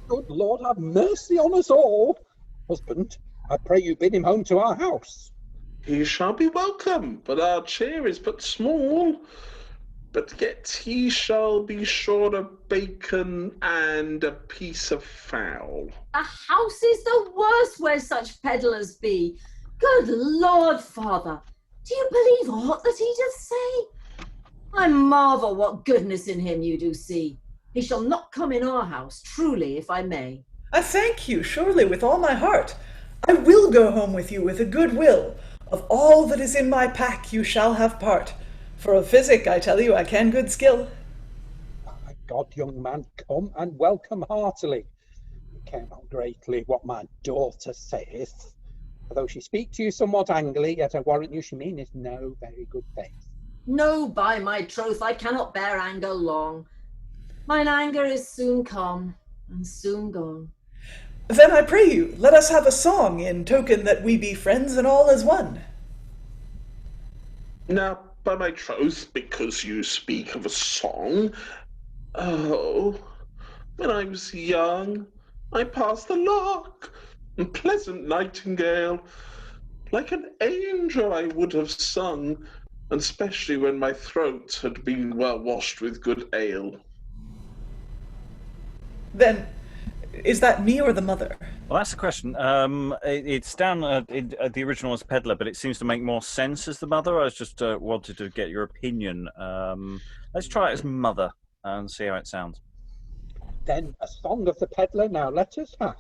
Good Lord, have mercy on us all. Husband, I pray you bid him home to our house. He shall be welcome, but our cheer is but small. But yet he shall be short of bacon and a piece of fowl. A house is the worst where such peddlers be. Good Lord, Father, do you believe aught that he doth say? I marvel what goodness in him you do see. He shall not come in our house, truly, if I may. I thank you, surely, with all my heart. I will go home with you with a good will. Of all that is in my pack you shall have part. For of physic, I tell you, I can good skill. My God, young man, come and welcome heartily. You care not greatly what my daughter saith. Although she speak to you somewhat angrily, yet I warrant you she meaneth no very good faith. No, by my troth, I cannot bear anger long. Mine anger is soon come and soon gone. Then I pray you, let us have a song in token that we be friends and all as one. Now, by my troth, because you speak of a song, oh, when I was young, I passed the loch, and pleasant nightingale, like an angel I would have sung, and especially when my throat had been well washed with good ale. Then, is that me or the mother? Well, that's the question. It's down the original as Pedlar, but it seems to make more sense as the mother. I was just wanted to get your opinion. Let's try it as mother and see how it sounds. Then a song of the peddler now let us have.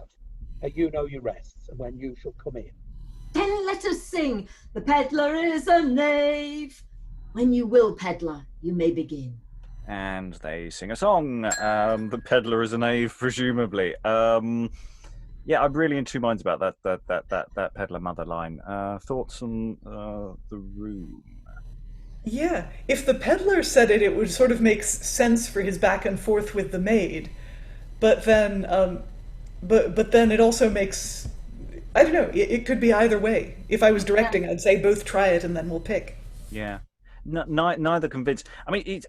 You know you rest, and when you shall come in. Then let us sing, the peddler is a knave. When you will, peddler, you may begin. And they sing a song. The peddler is a knave, presumably. Yeah, I'm really in two minds about that peddler mother line. Thoughts on the room? Yeah, if the peddler said it, it would sort of make sense for his back and forth with the maid. But then, but then it also makes, I don't know, it could be either way. If I was directing, I'd say both try it and then we'll pick. Yeah. Neither convinced. I mean,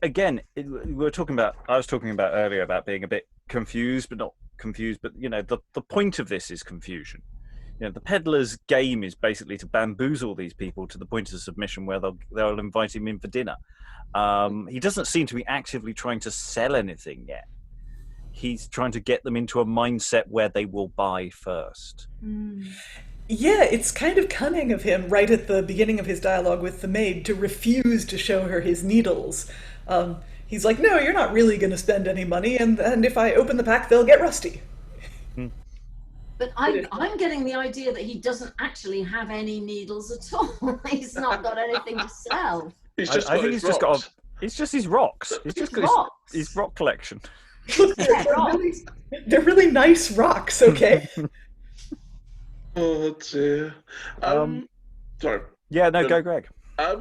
we were talking about. I was talking about earlier about being a bit confused, but not confused. But you know, the point of this is confusion. You know, the peddler's game is basically to bamboozle these people to the point of submission, where they'll invite him in for dinner. He doesn't seem to be actively trying to sell anything yet. He's trying to get them into a mindset where they will buy first. Mm. Yeah, it's kind of cunning of him right at the beginning of his dialogue with the maid to refuse to show her his needles. He's like, no, you're not really going to spend any money, and if I open the pack, they'll get rusty. But I'm getting the idea that he doesn't actually have any needles at all. He's not got anything to sell. He's just I think he's just got. It's just his rocks. He's just got his rock collection. Look, they're really nice rocks, okay? Oh dear. Sorry. Yeah, no, go, Greg. I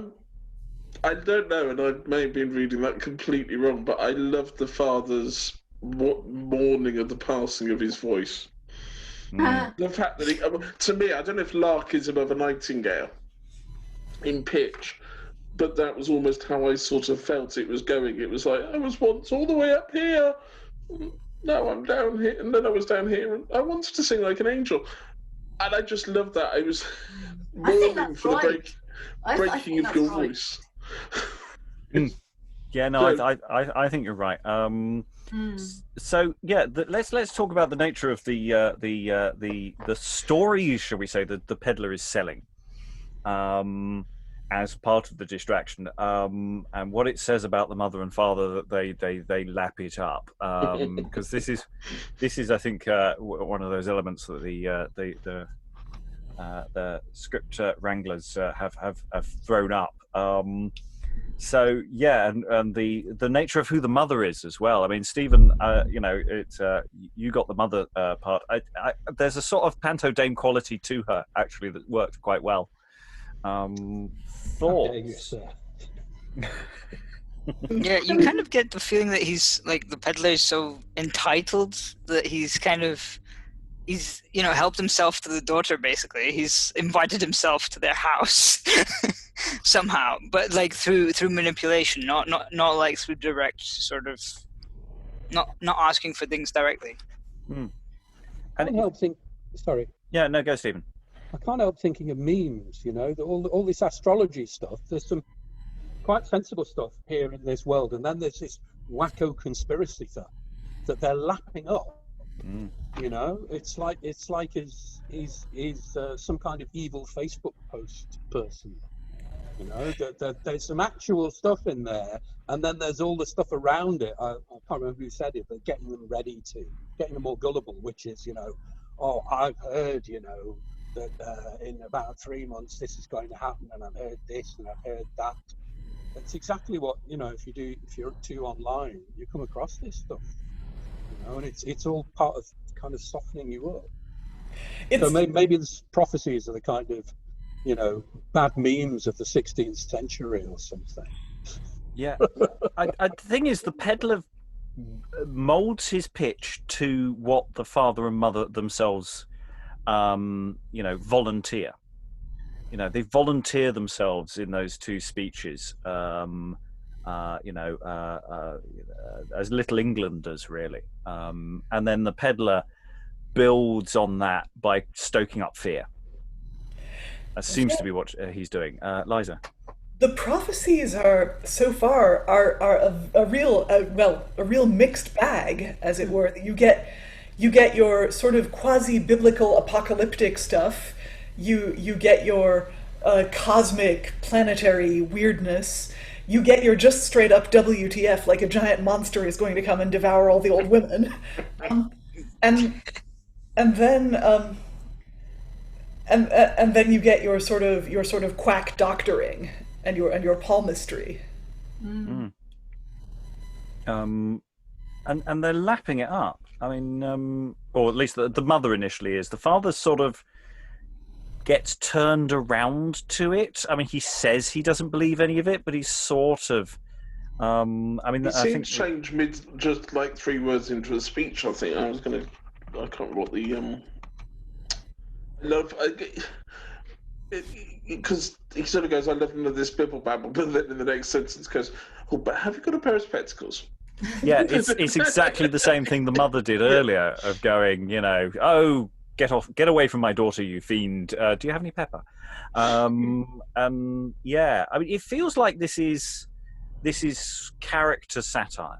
don't know, and I may have been reading that completely wrong, but I loved the father's mourning of the passing of his voice. The fact that he, to me, I don't know if lark is above a nightingale in pitch, but that was almost how I sort of felt it was going. It was like, I was once all the way up here, now I'm down here, and then I was down here, and I wanted to sing like an angel. And I just love that. I was mourning for the breaking of your voice. Yeah, no, I think you're right. So yeah, let's talk about the nature of the stories, shall we say, that the peddler is selling. as part of the distraction, and what it says about the mother and father, that they lap it up, because this is I think one of those elements that the script wranglers have thrown up. So yeah, and the nature of who the mother is as well. I mean, Stephen, it's you got the mother part. There's a sort of panto dame quality to her actually that worked quite well. Thoughts? Yeah, you kind of get the feeling that he's like, the peddler is so entitled that he's helped himself to the daughter. Basically, he's invited himself to their house somehow, but like through manipulation, not like through direct sort of, not asking for things directly. I can't help think. Sorry. Yeah, no, go, Stephen. I can't help thinking of memes. All this astrology stuff. There's some quite sensible stuff here in this world, and then there's this wacko conspiracy stuff that they're lapping up. It's like he's some kind of evil Facebook post person. There's some actual stuff in there, and then there's all the stuff around it. I can't remember who said it, but getting them more gullible, which is, I've heard, that in about 3 months this is going to happen, and I've heard this and I've heard that. That's exactly what, if you're too online, you come across this stuff. And it's all part of kind of softening you up. So maybe the prophecies are the kind of, bad memes of the 16th century or something. Yeah. The thing is, the peddler molds his pitch to what the father and mother themselves, volunteer. They volunteer themselves in those two speeches. As Little Englanders, really. And then the peddler builds on that by stoking up fear. That seems to be what he's doing. Liza? The prophecies are so far a real mixed bag, as it were. You get your sort of quasi-biblical apocalyptic stuff. You get your cosmic planetary weirdness. You get your just straight up WTF, like a giant monster is going to come and devour all the old women, and then you get your sort of quack doctoring and your palmistry. And they're lapping it up. I mean, or at least the mother initially is. The father sort of gets turned around to it. I mean, he says he doesn't believe any of it, but he's sort of. I think change mid, just like 3 words into a speech. I think I can't remember what the because he sort of goes, "I love none of this bibble babble," but then in the next sentence goes, "Oh, but have you got a pair of spectacles?" Yeah, it's exactly the same thing the mother did earlier, of going, "Oh, get away from my daughter, you fiend. Do you have any pepper?" Yeah, I mean, it feels like this is character satire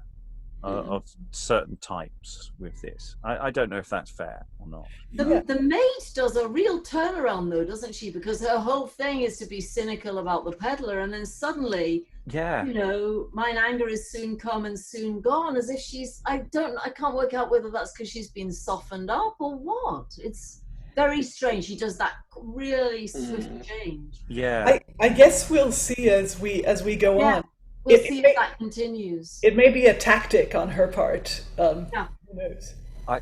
of certain types with this. I don't know if that's fair or not. The maid does a real turnaround, though, doesn't she? Because her whole thing is to be cynical about the peddler, and then suddenly, mine anger is soon come and soon gone, as if she's, I can't work out whether that's because she's been softened up or what. It's very strange. She does that really swift change. Yeah. I guess we'll see as we go on. We'll see if that continues. It may be a tactic on her part. Who knows? I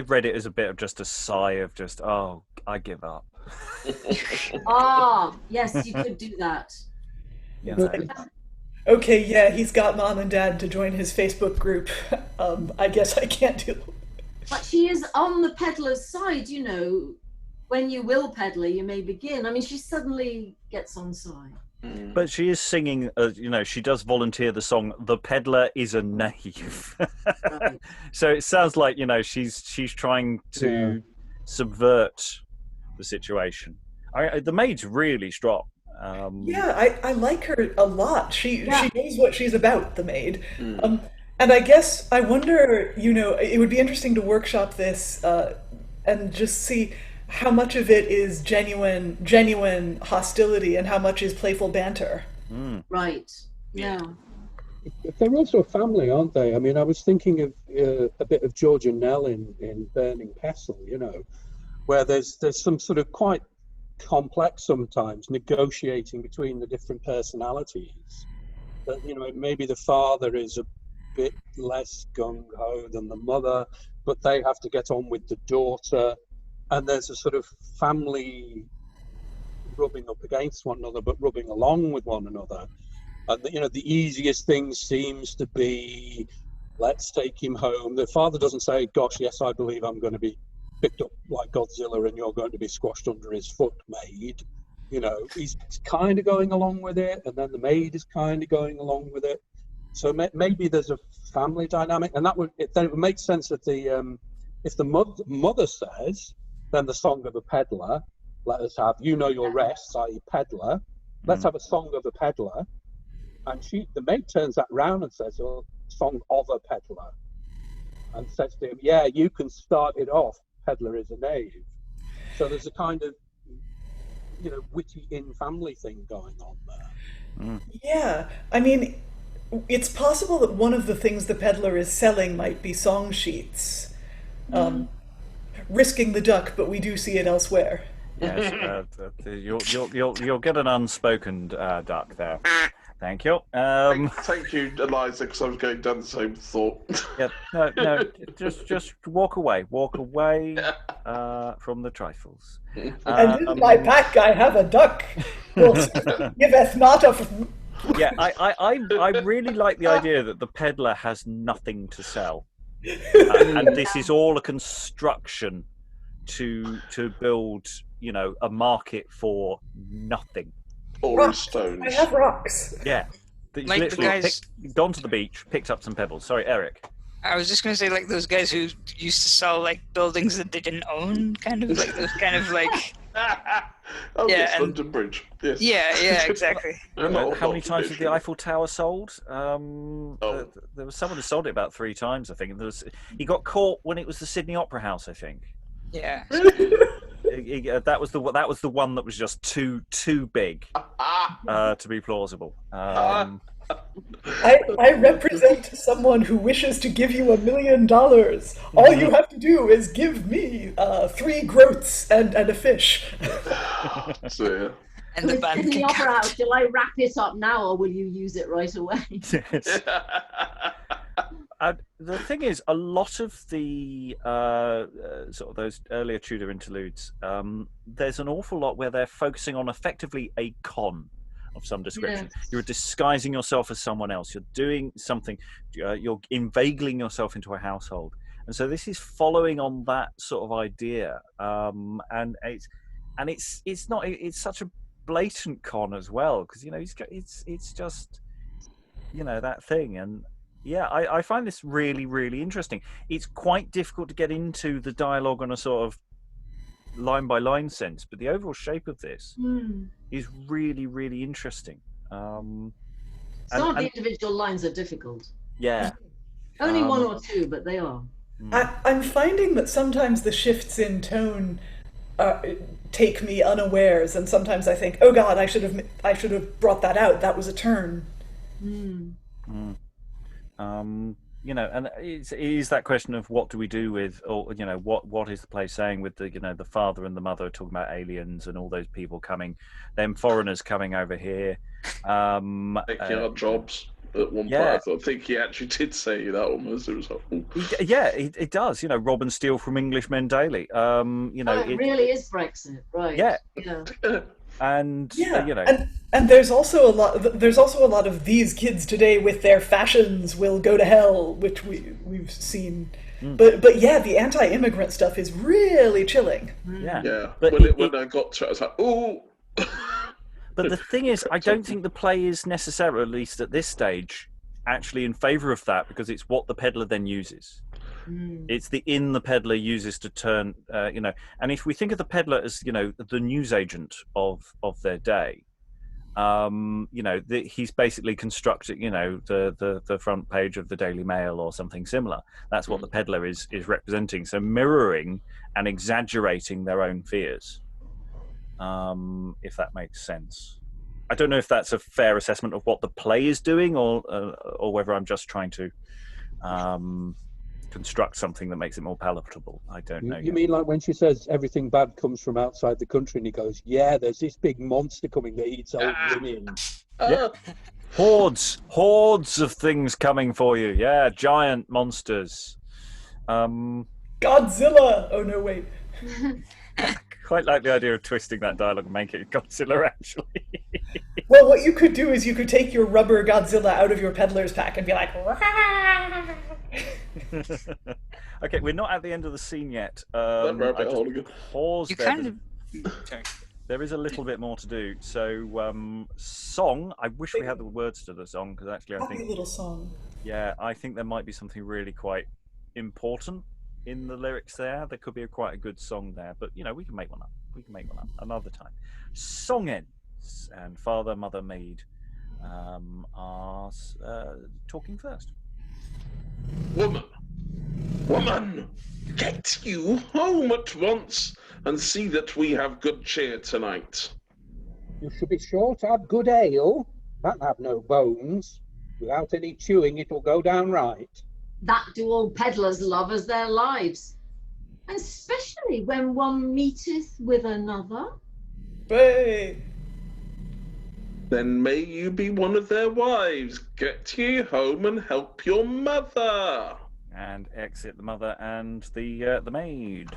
read it as a bit of just a sigh of just, oh, I give up. Yes, you could do that. Okay, yeah, he's got mom and dad to join his Facebook group. I guess I can't do it. But she is on the peddler's side, when you will peddler, you may begin. I mean, she suddenly gets on side. But she is singing, she does volunteer the song, "The Peddler is a Knave." Right. So it sounds like, she's trying to subvert the situation. The maid's really strong. I like her a lot. She knows what she's about, the maid. And I guess, I wonder, it would be interesting to workshop this and just see how much of it is genuine hostility and how much is playful banter. Right. Yeah. They're also a family, aren't they? I mean, I was thinking of a bit of George and Nell in Burning Pestle, you know, where there's some sort of quite complex sometimes negotiating between the different personalities. That, you know, maybe the father is a bit less gung-ho than the mother, but they have to get on with the daughter, and there's a sort of family rubbing up against one another but rubbing along with one another. And you know, the easiest thing seems to be, let's take him home. The father doesn't say, gosh, yes, I believe I'm going to be picked up like Godzilla and you're going to be squashed under his foot, Maid. You know, he's kind of going along with it, and then the maid is kind of going along with it. So maybe there's a family dynamic, and then it would make sense that if the mother says, then the song of a peddler, let us have You Know Your Rests, i.e. peddler, let's have a song of a peddler. And the maid turns that round and says, "Oh, song of a peddler," and says to him, "Yeah, you can start it off. Peddler is a knave." So there's a kind of, you know, witty in-family thing going on there. Yeah, I mean, it's possible that one of the things the peddler is selling might be song sheets, risking the duck, but we do see it elsewhere. Yes, you'll get an unspoken duck there. Thank you. Thank you, Liza, because I was going down the same thought. Yeah, no, just walk away from the trifles. And in my pack I have a duck. Giveth not of. Yeah, I really like the idea that the peddler has nothing to sell, and this is all a construction to build, you know, a market for nothing. Or stones. I have rocks. Yeah. Like literally the guys gone to the beach, picked up some pebbles. Sorry, Eric. I was just going to say, like those guys who used to sell like buildings that they didn't own, kind of like those kind of like. Oh, Yeah, yes, and- London Bridge. Yes. Yeah, exactly. How many times did the Eiffel Tower sold? Oh. There was someone who sold it about 3 times, I think. He got caught when it was the Sydney Opera House, I think. Yeah. That was the one that was just too big to be plausible. I represent someone who wishes to give you $1 million. All you have to do is give me 3 groats and a fish. So, yeah. And the band In the can opera count. house, shall I wrap it up now, or will you use it right away? Yes. The thing is, a lot of the sort of those earlier Tudor interludes, there's an awful lot where they're focusing on effectively a con of some description. Yes. You're disguising yourself as someone else. You're doing something. You're inveigling yourself into a household, and so this is following on that sort of idea. And it's not. It's such a blatant con as well, because you know it's just, you know, that thing. And yeah, I find this really, really interesting. It's quite difficult to get into the dialogue on a sort of line by line sense, but the overall shape of this is really, really interesting. Some of the individual lines are difficult. Yeah. Only 1 or 2, but they are. I'm finding that sometimes the shifts in tone take me unawares, and sometimes I think, "Oh God, I should have brought that out. That was a turn." You know, and it is that question of what do we do with, or you know, what is the play saying with the, you know, the father and the mother talking about aliens and all those people coming, them foreigners coming over here, Taking our jobs. At one point, I think he actually did say that almost. It was like, it does. You know, rob and steal from Englishmen daily. You know, it really is Brexit, right? Yeah. Yeah. And you know, and there's also a lot of these kids today with their fashions will go to hell, which we've seen. But yeah, the anti-immigrant stuff is really chilling. Yeah. But when I got to it, I was like, oh. But the thing is, I don't think the play is necessarily, at least at this stage, actually in favour of that, because it's what the peddler then uses. It's the peddler uses to turn, you know. And if we think of the peddler as, you know, the newsagent of their day, He's basically constructed, the front page of the Daily Mail or something similar. That's what the peddler is representing. So mirroring and exaggerating their own fears, if that makes sense. I don't know if that's a fair assessment of what the play is doing, or whether I'm just trying to construct something that makes it more palatable. I don't know. You mean like when she says everything bad comes from outside the country, and he goes, "Yeah, there's this big monster coming that eats old women." Yeah. Hordes of things coming for you. Yeah, giant monsters. Godzilla! Oh no, wait. Quite like the idea of twisting that dialogue and make it Godzilla, actually. Well, what you could do is you could take your rubber Godzilla out of your peddler's pack and be like, Okay, we're not at the end of the scene yet. Pause there. There is a little bit more to do. So, song. I wish we had the words to the song, because actually, I think little song. Yeah, I think there might be something really quite important in the lyrics there. There could be quite a good song there, but we can make one up. We can make one up another time. Song ends, and Father, Mother, Maid are talking first. Woman, get you home at once and see that we have good cheer tonight. You should be sure to have good ale. That'll have no bones. Without any chewing, it'll go down right. That do all peddlers love as their lives, and especially when one meeteth with another. Hey. Then may you be one of their wives. Get ye home and help your mother. And exit the mother and the maid.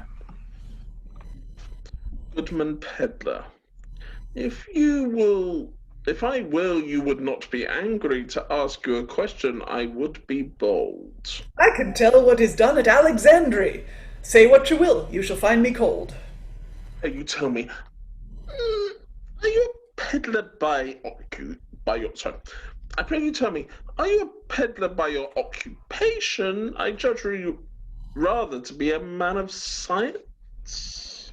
Goodman Pedlar, if I will, you would not be angry to ask you a question, I would be bold. I can tell what is done at Alexandria. Say what you will, you shall find me cold. You tell me, are you a peddler by your I pray you tell me, are you a peddler by your occupation? I judge you rather to be a man of science.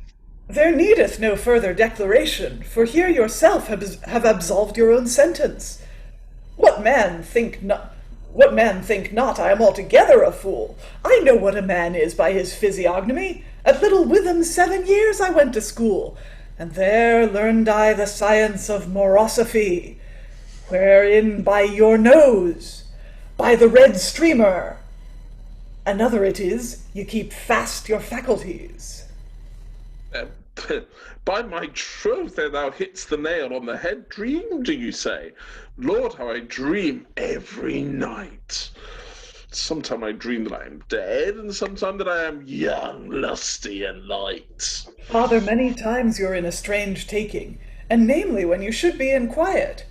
There needeth no further declaration, for here yourself have absolved your own sentence. What man think not I am altogether a fool? I know what a man is by his physiognomy. At Little Witham 7 years I went to school, and there learned I the science of morosophy, wherein by your nose, by the red streamer, another it is, you keep fast your faculties. By my troth, thou hitst the nail on the head. Dream, do you say? Lord, how I dream every night. Sometime I dream that I am dead, and sometime that I am young, lusty, and light. Father, many times you're in a strange taking, and namely when you should be in quiet.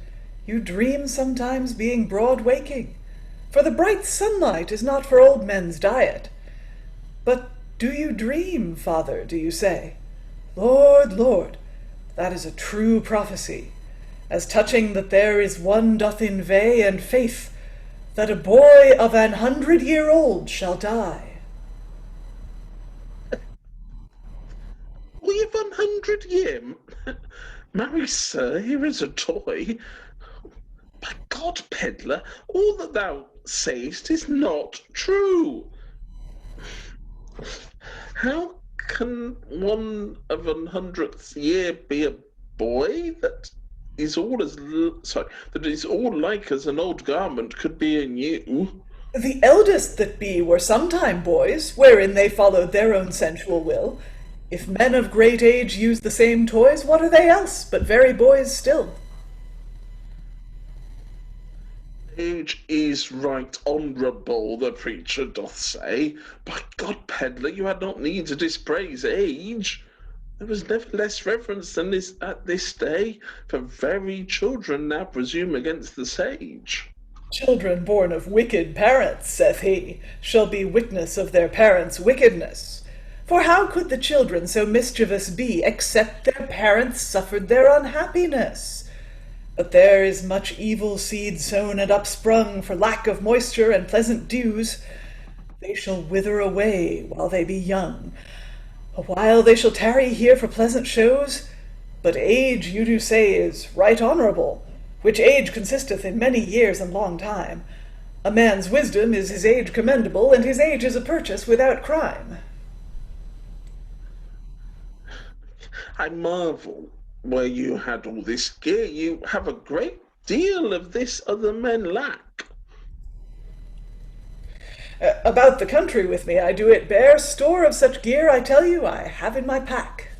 You dream sometimes being broad waking, for the bright sunlight is not for old men's diet. But do you dream, Father, do you say? Lord, Lord, that is a true prophecy, as touching that there is one doth inveigh and faith, that a boy of 100-year-old shall die. We have 100 year? Marry, sir, here is a toy. By God, Pedlar, all that thou sayest is not true. How can one of 100th year be a boy that is all like as an old garment could be a new? The eldest that be were sometime boys, wherein they followed their own sensual will. If men of great age use the same toys, what are they else but very boys still? Age is right honourable, the preacher doth say. By God, Pedlar, you had not need to dispraise age. There was never less reverence than this at this day, for very children now presume against the sage. Children born of wicked parents, saith he, shall be witness of their parents' wickedness. For how could the children so mischievous be, except their parents suffered their unhappiness? But there is much evil seed sown and upsprung for lack of moisture and pleasant dews. They shall wither away while they be young. A while they shall tarry here for pleasant shows, But age, you do say, is right honourable, which age consisteth in many years and long time. A man's wisdom is his age commendable, and his age is a purchase without crime. I marvel where you had all this gear. You have a great deal of this other men lack. About the country with me, I do it bear store of such gear, I tell you, I have in my pack.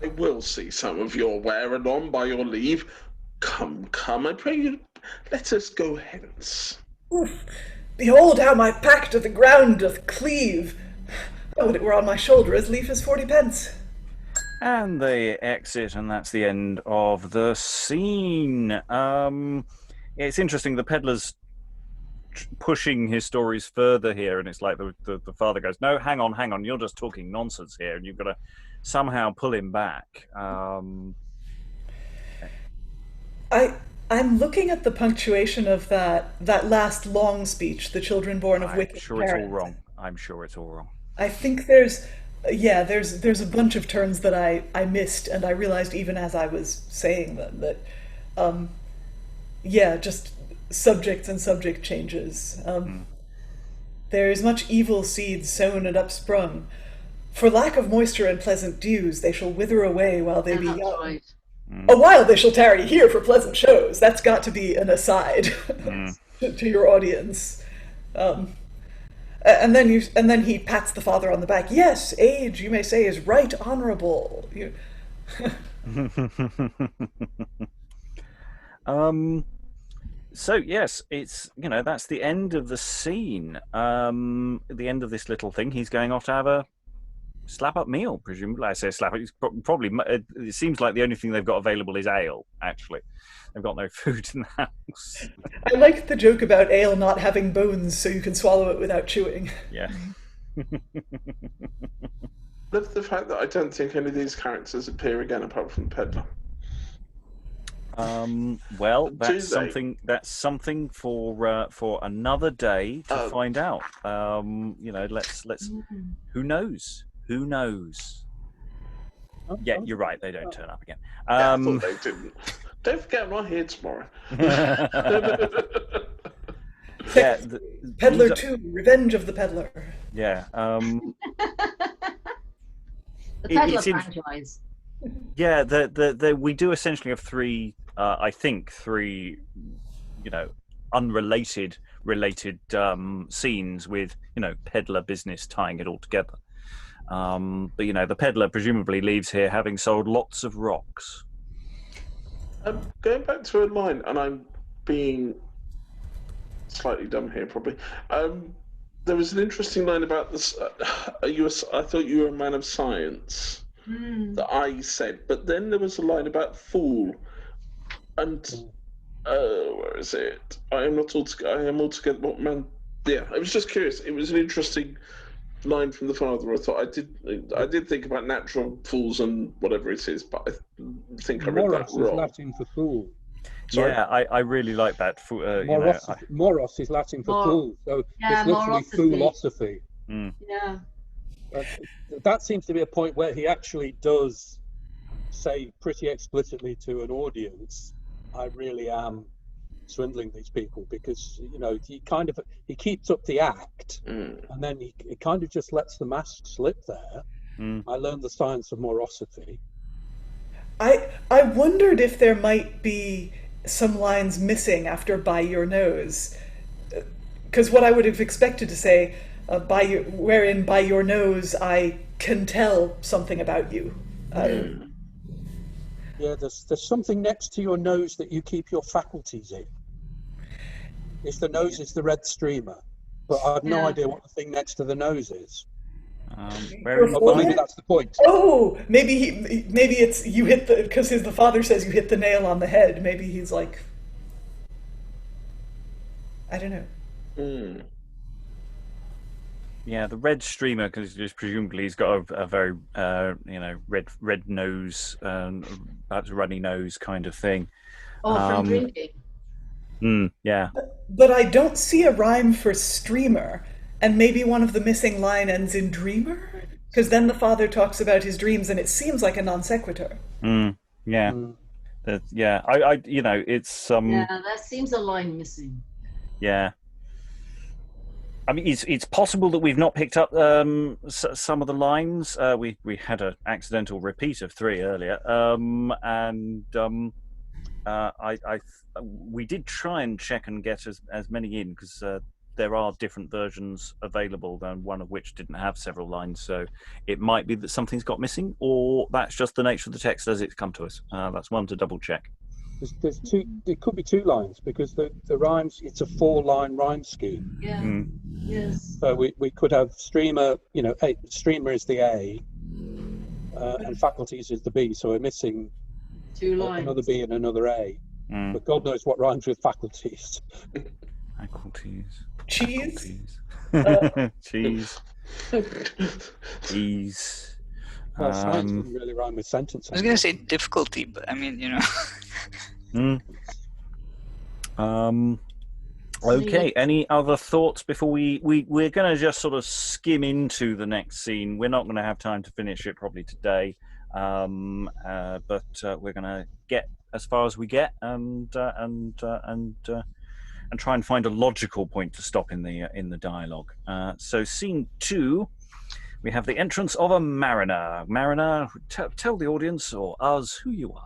I will see some of your wear anon by your leave. Come, come, I pray you, let us go hence. Oof. Behold how my pack to the ground doth cleave. Oh, would it were on my shoulder as lief as 40 pence. And they exit, and that's the end of the scene. It's interesting, the peddler's pushing his stories further here, and it's like the father goes, no, hang on, you're just talking nonsense here, and you've got to somehow pull him back. I'm looking at the punctuation of that last long speech, the children born of wicked parents. I'm sure it's all wrong. I think there's a bunch of turns that I missed, and I realized even as I was saying them that just subjects and subject changes. There is much evil seed sown and upsprung. For lack of moisture and pleasant dews, they shall wither away while they be young. Right. A while they shall tarry here for pleasant shows. That's got to be an aside to your audience. And then he pats the father on the back. Yes, age, you may say, is right honourable. So yes, it's that's the end of the scene. The end of this little thing. He's going off to have a slap-up meal, presumably. I say slap-up. It's probably. It seems like the only thing they've got available is ale. Actually, they've got no food in the house. I like the joke about ale not having bones, so you can swallow it without chewing. Yeah. Love the fact that I don't think any of these characters appear again, apart from the peddler. Well, that's something for another day to find out. Let's. Who knows? Who knows? Yeah, you're right. They don't turn up again. I thought they didn't. Don't forget, I'm not here tomorrow. Yeah, Pedlar 2, Revenge of the Pedlar. Yeah. The Pedlar franchise. Yeah, we do essentially have three, unrelated scenes with, peddler business tying it all together. But, the peddler presumably leaves here having sold lots of rocks. Going back to a line, and I'm being slightly dumb here, probably. There was an interesting line about this. I thought you were a man of science. That I said, but then there was a line about fool, and where is it? I am altogether what man. Yeah, I was just curious. It was an interesting line from the father. I thought I did think about natural fools and whatever it is, but I think I read that wrong. Moros is Latin for fool. Sorry? Yeah, I really like that. Moros is Latin for fool, so it's literally philosophy. Yeah. That seems to be a point where he actually does say pretty explicitly to an audience, I really am swindling these people, because he keeps up the act and then he kind of just lets the mask slip there. I learned the science of morosity. I wondered if there might be some lines missing after by your nose, because what I would have expected to say, wherein by your nose I can tell something about you. Yeah, there's something next to your nose that you keep your faculties in. If the nose is the red streamer, but I have no idea what the thing next to the nose is. Maybe that's the point. Oh, maybe it's you hit because the father says you hit the nail on the head. Maybe he's like, I don't know. Yeah, the red streamer, because presumably he's got a very red nose, perhaps runny nose kind of thing. From drinking. Yeah. But I don't see a rhyme for streamer, and maybe one of the missing line ends in dreamer, because then the father talks about his dreams, and it seems like a non sequitur. Yeah. Mm. Yeah. I you know, it's Yeah, that seems a line missing. yeah. I mean, it's possible that we've not picked up some of the lines. We had an accidental repeat of 3 earlier, we did try and check and get as many in, because there are different versions available, than one of which didn't have several lines. So it might be that something's got missing, or that's just the nature of the text as it's come to us. That's one to double check. There's 2. There could be 2 lines because the rhymes. It's a 4-line rhyme scheme. Yeah. Yes. So we could have streamer. You know, streamer is the A, and faculties is the B. So we're missing 2 lines. another B and another A. But God knows what rhymes with faculties. Faculties. Cheese. Cheese. Ease. Well, science doesn't really rhyme with sentences. I was going to say difficulty, but I mean, you know. Okay, any other thoughts before we're going to just sort of skim into the next scene. We're not going to have time to finish it probably today, but we're going to get as far as we get and try and find a logical point to stop in the dialogue. So scene 2, we have the entrance of a mariner. Mariner, tell the audience or us who you are.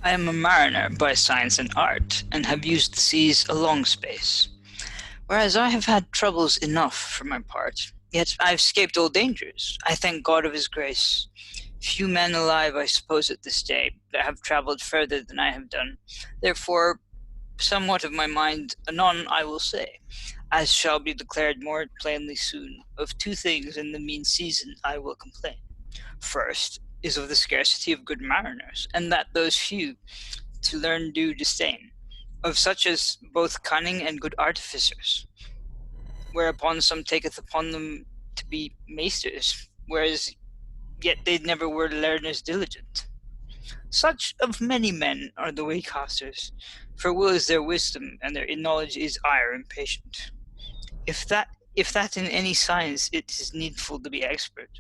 I am a mariner by science and art, and have used the seas a long space. Whereas I have had troubles enough for my part, yet I have escaped all dangers. I thank God of his grace. Few men alive, I suppose, at this day, that have travelled further than I have done. Therefore, somewhat of my mind anon I will say, as shall be declared more plainly soon. Of 2 things in the mean season I will complain. First is of the scarcity of good mariners, and that those few to learn do disdain, of such as both cunning and good artificers, whereupon some taketh upon them to be maisters, whereas yet they never were learners diligent. Such of many men are the waycasters, for will is their wisdom, and their knowledge is ire impatient. If that in any science it is needful to be expert,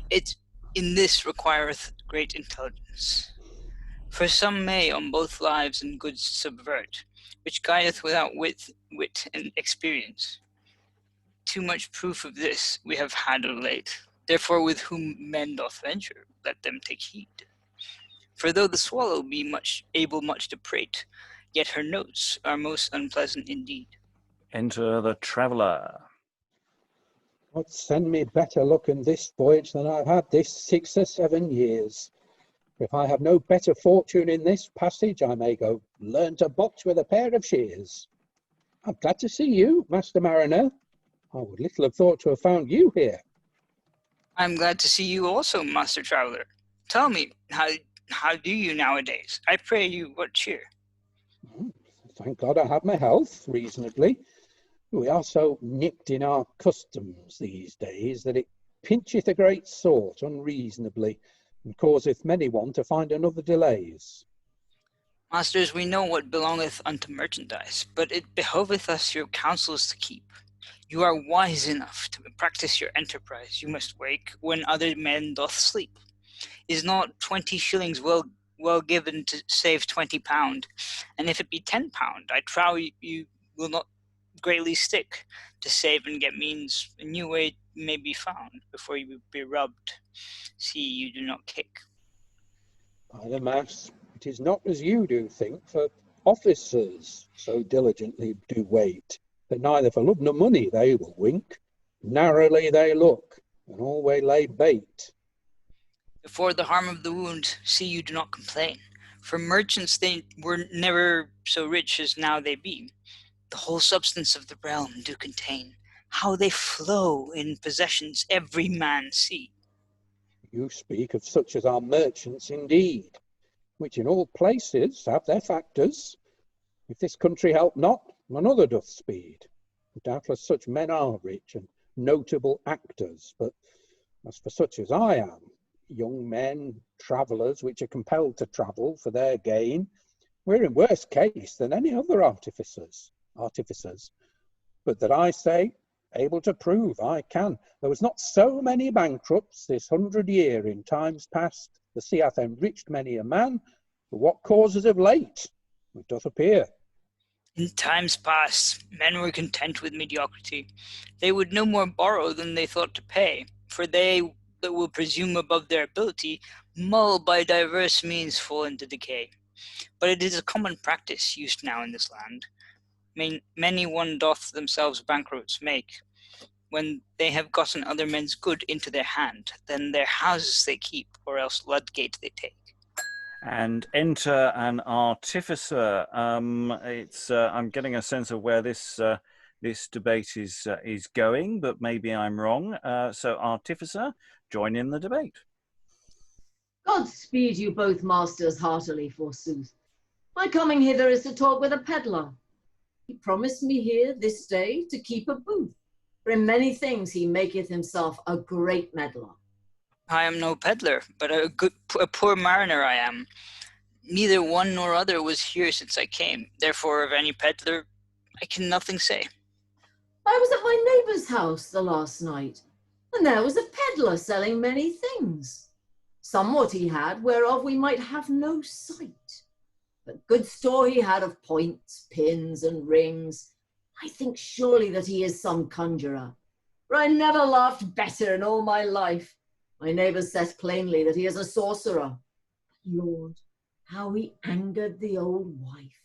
it in this requireth great intelligence. For some may on both lives and goods subvert, which guideth without wit and experience. Too much proof of this we have had of late. Therefore with whom men doth venture, let them take heed. For though the swallow be much to prate, yet her notes are most unpleasant indeed. Enter the traveller. God send me better luck in this voyage than I've had this 6 or 7 years. If I have no better fortune in this passage, I may go learn to box with a pair of shears. I'm glad to see you, Master Mariner. I would little have thought to have found you here. I'm glad to see you also, Master Traveller. Tell me, how do you nowadays? I pray you, what cheer? Thank God I have my health reasonably. We are so nicked in our customs these days that it pincheth a great sort unreasonably, and causeth many one to find another delays. Masters, we know what belongeth unto merchandise, but it behoveth us your counsels to keep. You are wise enough to practice your enterprise. You must wake when other men doth sleep. Is not 20 shillings well given to save £20? And if it be £10, I trow you will not greatly stick to save and get means. A new way may be found before you be rubbed. See, you do not kick. By the mass, it is not as you do think, for officers so diligently do wait, that neither for love nor money they will wink. Narrowly they look, and always lay bait. Before the harm of the wound, see you do not complain. For merchants they were never so rich as now they be. The whole substance of the realm do contain. How they flow in possessions every man see. You speak of such as are merchants indeed, which in all places have their factors. If this country help not, another doth speed. Doubtless such men are rich and notable actors, but as for such as I am, young men, travellers which are compelled to travel for their gain, we're in worse case than any other artificers. But that I say, able to prove I can. There was not so many bankrupts this 100 year in times past, The sea hath enriched many a man, for what causes of late, it doth appear. In times past, men were content with mediocrity. They would no more borrow than they thought to pay, for they that will presume above their ability mull by diverse means fall into decay. But it is a common practice used now in this land. Many one doth themselves bankrupts make, when they have gotten other men's good into their hand, then their houses they keep, or else Ludgate they take. And enter an artificer. I'm getting a sense of where this debate is going, but maybe I'm wrong. So, artificer, join in the debate. God speed you both masters heartily, forsooth. My coming hither is to talk with a pedlar. He promised me here this day to keep a booth, for in many things he maketh himself a great meddler. I am no pedlar, but a poor mariner I am. Neither one nor other was here since I came. Therefore, of any pedlar, I can nothing say. I was at my neighbour's house the last night, and there was a pedlar selling many things. Somewhat he had, whereof we might have no sight. But good store he had of points, pins, and rings. I think surely that he is some conjurer, for I never laughed better in all my life. My neighbour saith plainly that he is a sorcerer. But Lord, how he angered the old wife.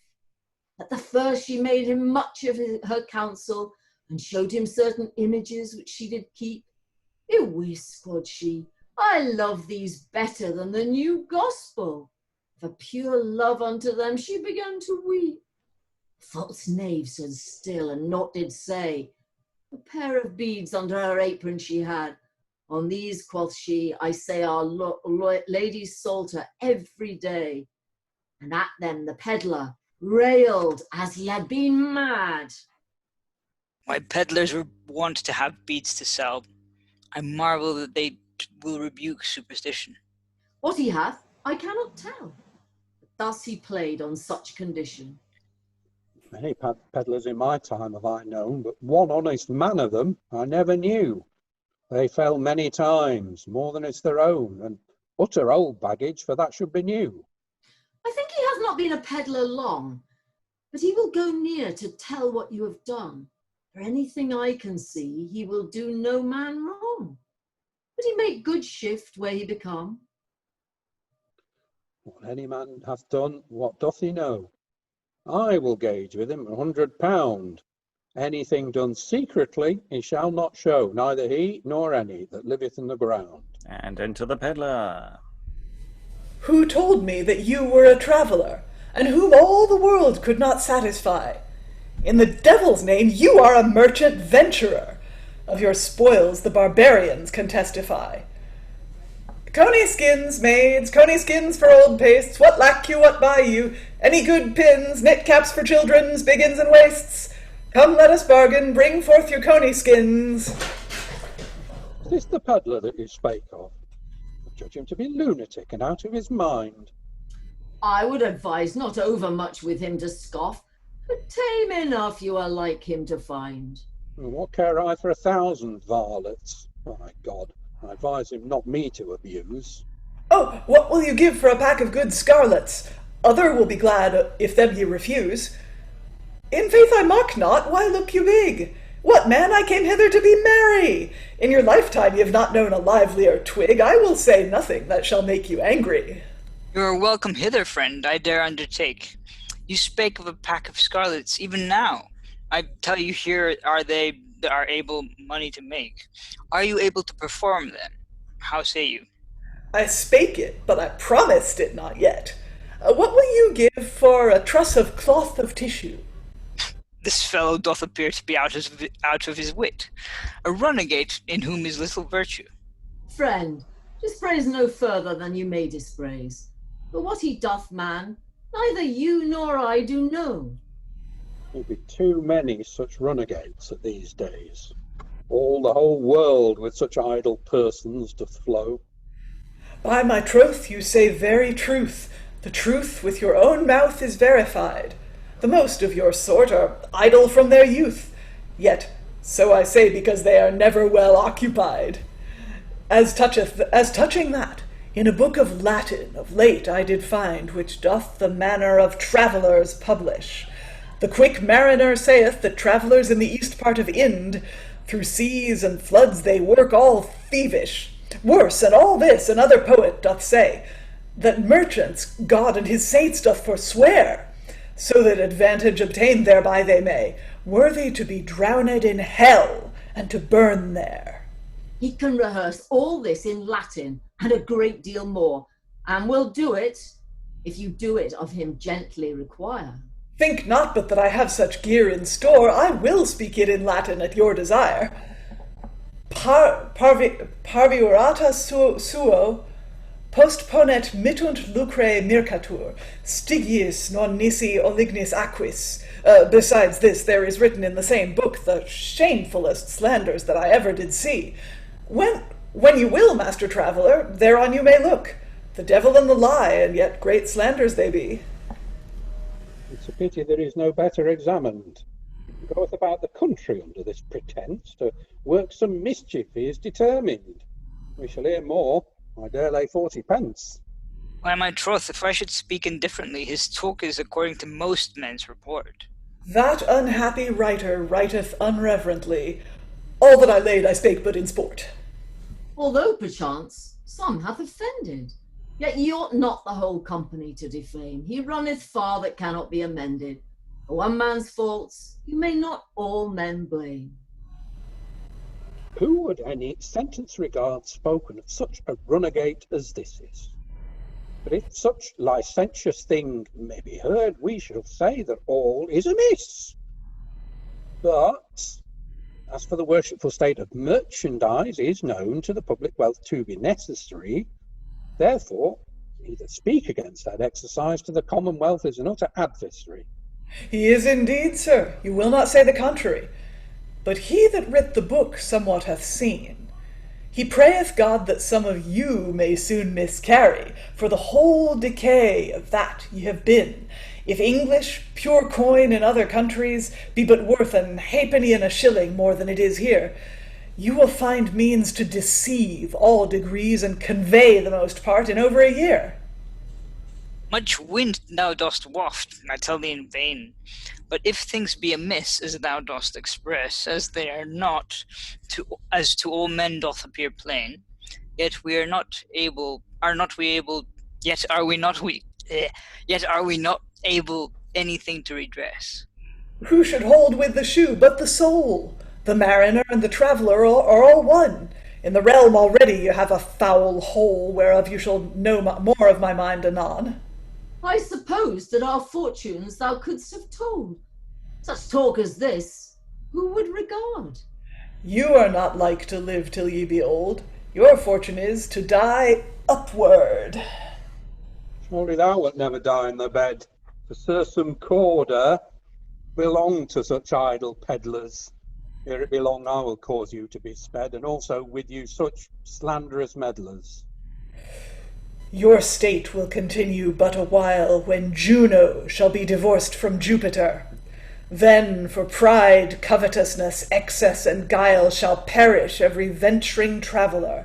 At the first she made him much of her counsel, and showed him certain images which she did keep. Ewis, quod she, I love these better than the new gospel. For pure love unto them she began to weep. False knave stood still and naught did say. A pair of beads under her apron she had. On these, quoth she, I say our lady's psalter every day. And at them the pedlar railed as he had been mad. Why, pedlars were wont to have beads to sell. I marvel that they will rebuke superstition. What he hath, I cannot tell. But thus he played on such condition. Many pedlars in my time have I known, but one honest man of them I never knew. They fell many times, more than it's their own, and utter old baggage, for that should be new. I think he has not been a pedlar long, but he will go near to tell what you have done. For anything I can see, he will do no man wrong. But he make good shift where he become. What any man hath done, what doth he know? I will gauge with him £100. Anything done secretly he shall not show, neither he nor any that liveth in the ground. And enter the pedlar. Who told me that you were a traveller, and whom all the world could not satisfy? In the devil's name, you are a merchant venturer. Of your spoils the barbarians can testify. Coney skins, maids, coney skins for old pastes, what lack you, what buy you? Any good pins, knit caps for children's, biggins and waists? Come, let us bargain, bring forth your coney skins. Is this the pedlar that you spake of? I judge him to be lunatic and out of his mind. I would advise not overmuch with him to scoff, but tame enough you are like him to find. And what care I for 1,000 varlets? My God, I advise him not me to abuse. Oh, what will you give for a pack of good scarlets? Other will be glad if them ye refuse. In faith I mock not, why look you big? What, man, I came hither to be merry. In your lifetime ye have not known a livelier twig. I will say nothing that shall make you angry. You are welcome hither, friend, I dare undertake. You spake of a pack of scarlets, even now. I tell you, here are they that are able money to make. Are you able to perform them? How say you? I spake it, but I promised it not yet. What will you give for a truss of cloth of tissue? This fellow doth appear to be out of his wit, a runagate in whom is little virtue. Friend, dispraise no further than you may dispraise. But what he doth, man, neither you nor I do know. There be too many such runagates at these days. All the whole world with such idle persons doth flow. By my troth, you say very truth. The truth with your own mouth is verified. The most of your sort are idle from their youth. Yet, so I say because they are never well occupied. As touching that, In a book of Latin of late I did find, which doth the manner of travellers publish. The quick mariner saith that travellers in the east part of Ind, through seas and floods they work all thievish. Worse, and all this another poet doth say, that merchants God and his saints doth forswear, so that advantage obtained thereby they may, worthy to be drowned in hell, and to burn there. He can rehearse all this in Latin, and a great deal more, and will do it, if you do it of him gently require. Think not but that I have such gear in store, I will speak it in Latin at your desire. Parviurata suo postponet mittunt lucre mercatur, stygiis non nisi olignis aquis. Besides this, there is written in the same book the shamefullest slanders that I ever did see. When you will, master traveller, thereon you may look. The devil and the lie, and yet great slanders they be. It's a pity there is no better examined. He goeth about the country under this pretence, to work some mischief he is determined. We shall hear more. I dare lay 40 pence. By my troth, if I should speak indifferently, his talk is according to most men's report. That unhappy writer writeth unreverently. All that I laid I spake but in sport. Although, perchance, some hath offended, yet ye ought not the whole company to defame. He runneth far that cannot be amended. For one man's faults you may not all men blame. Who would any sentence regard spoken of such a runagate as this is? But if such licentious thing may be heard, we shall say that all is amiss. But as for the worshipful state of merchandise is known to the public wealth to be necessary, therefore he that speak against that exercise to the commonwealth is an utter adversary. He is indeed, sir, you will not say the contrary. But he that writ the book somewhat hath seen. He prayeth God that some of you may soon miscarry, for the whole decay of that ye have been. If English, pure coin in other countries, be but worth an halfpenny and a shilling more than it is here, you will find means to deceive all degrees and convey the most part in over a year. Much wind thou dost waft, I tell thee in vain. But if things be amiss, as thou dost express, as they are not, as to all men doth appear plain, yet are we not able anything to redress. Who should hold with the shoe but the soul? The mariner and the traveller are all one. In the realm already you have a foul hole, whereof you shall know more of my mind anon. I supposed that our fortunes thou couldst have told. Such talk as this, who would regard? You are not like to live till ye be old. Your fortune is to die upward. Surely thou wilt never die in the bed, for sursum corda belong to such idle peddlers. Ere it be long I will cause you to be sped, and also with you such slanderous meddlers. Your state will continue but a while, when Juno shall be divorced from Jupiter. Then for pride, covetousness, excess, and guile shall perish every venturing traveller.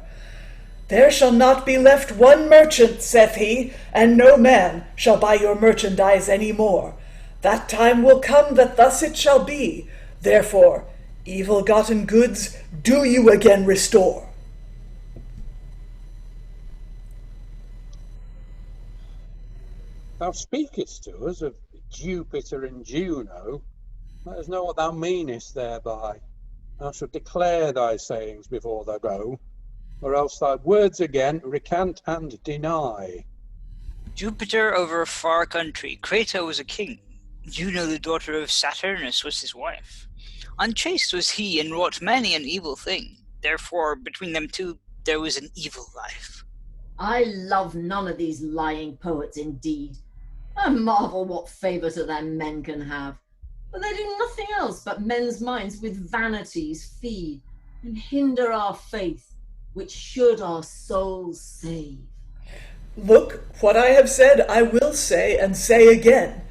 There shall not be left one merchant, saith he, and no man shall buy your merchandise any more. That time will come that thus it shall be. Therefore, evil-gotten goods do you again restore. Thou speakest to us of Jupiter and Juno. Let us know what thou meanest thereby. Thou shalt declare thy sayings before thou go, or else thy words again recant and deny. Jupiter over a far country, Creta was a king. Juno, the daughter of Saturnus, was his wife. Unchaste was he, and wrought many an evil thing. Therefore, between them two, there was an evil life. I love none of these lying poets indeed. I marvel what favour to them men can have. But they do nothing else but men's minds with vanities feed, and hinder our faith, which should our souls save. Look, what I have said I will say, and say again,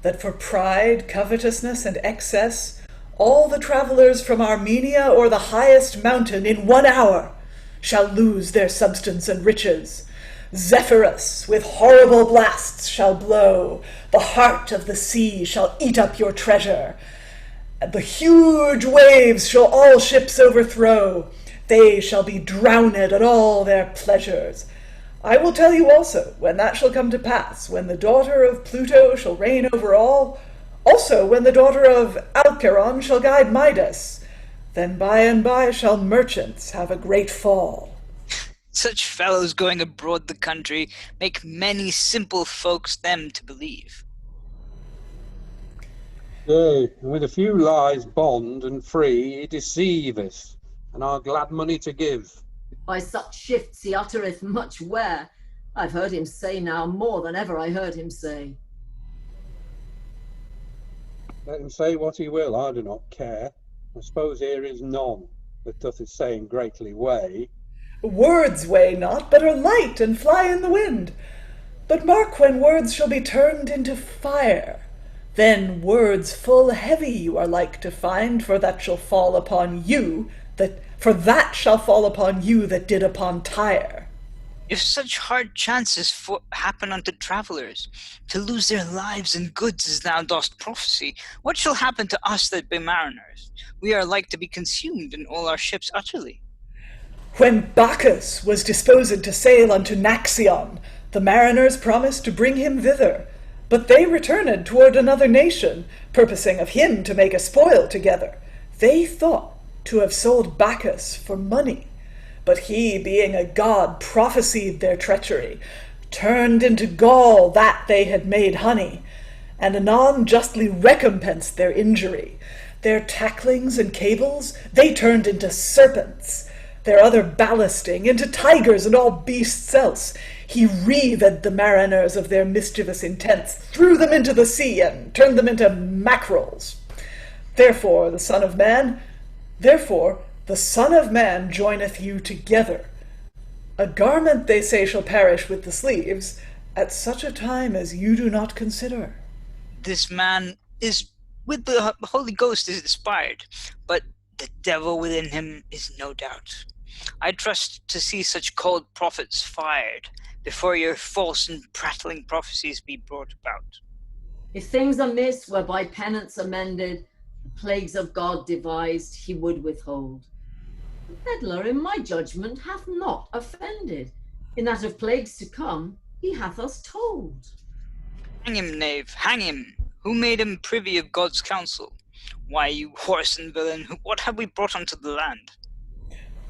that for pride, covetousness, and excess, all the travellers from Armenia or the highest mountain in 1 hour shall lose their substance and riches. Zephyrus with horrible blasts shall blow. The heart of the sea shall eat up your treasure. And the huge waves shall all ships overthrow. They shall be drowned at all their pleasures. I will tell you also, when that shall come to pass, when the daughter of Pluto shall reign over all, also when the daughter of Alcaron shall guide Midas, then by and by shall merchants have a great fall. Such fellows going abroad the country make many simple folks them to believe. Yea, and with a few lies bond and free he deceiveth, and are glad money to give. By such shifts he uttereth much wear. I've heard him say now more than ever I heard him say. Let him say what he will, I do not care. I suppose here is none that doth his saying greatly weigh. Words weigh not, but are light and fly in the wind. But mark when words shall be turned into fire. Then words full heavy you are like to find, for that shall fall upon you that did upon Tyre. If such hard chances happen unto travellers, to lose their lives and goods as thou dost prophesy, what shall happen to us that be mariners? We are like to be consumed in all our ships utterly. When Bacchus was disposed to sail unto Naxion, the mariners promised to bring him thither, but they returned toward another nation, purposing of him to make a spoil together. They thought to have sold Bacchus for money, but he, being a god, prophesied their treachery, turned into gall that they had made honey, and anon justly recompensed their injury. Their tacklings and cables they turned into serpents, their other ballasting into tigers and all beasts else. He wreathed the mariners of their mischievous intents, threw them into the sea, and turned them into mackerels. Therefore the Son of Man joineth you together. A garment, they say, shall perish with the sleeves, at such a time as you do not consider. This man is with the Holy Ghost is inspired, but the devil within him is no doubt. I trust to see such cold prophets fired, before your false and prattling prophecies be brought about. If things amiss were by penance amended, the plagues of God devised he would withhold. The pedlar, in my judgment, hath not offended. In that of plagues to come, he hath us told. Hang him, knave, hang him! Who made him privy of God's counsel? Why, you whoreson villain, what have we brought unto the land?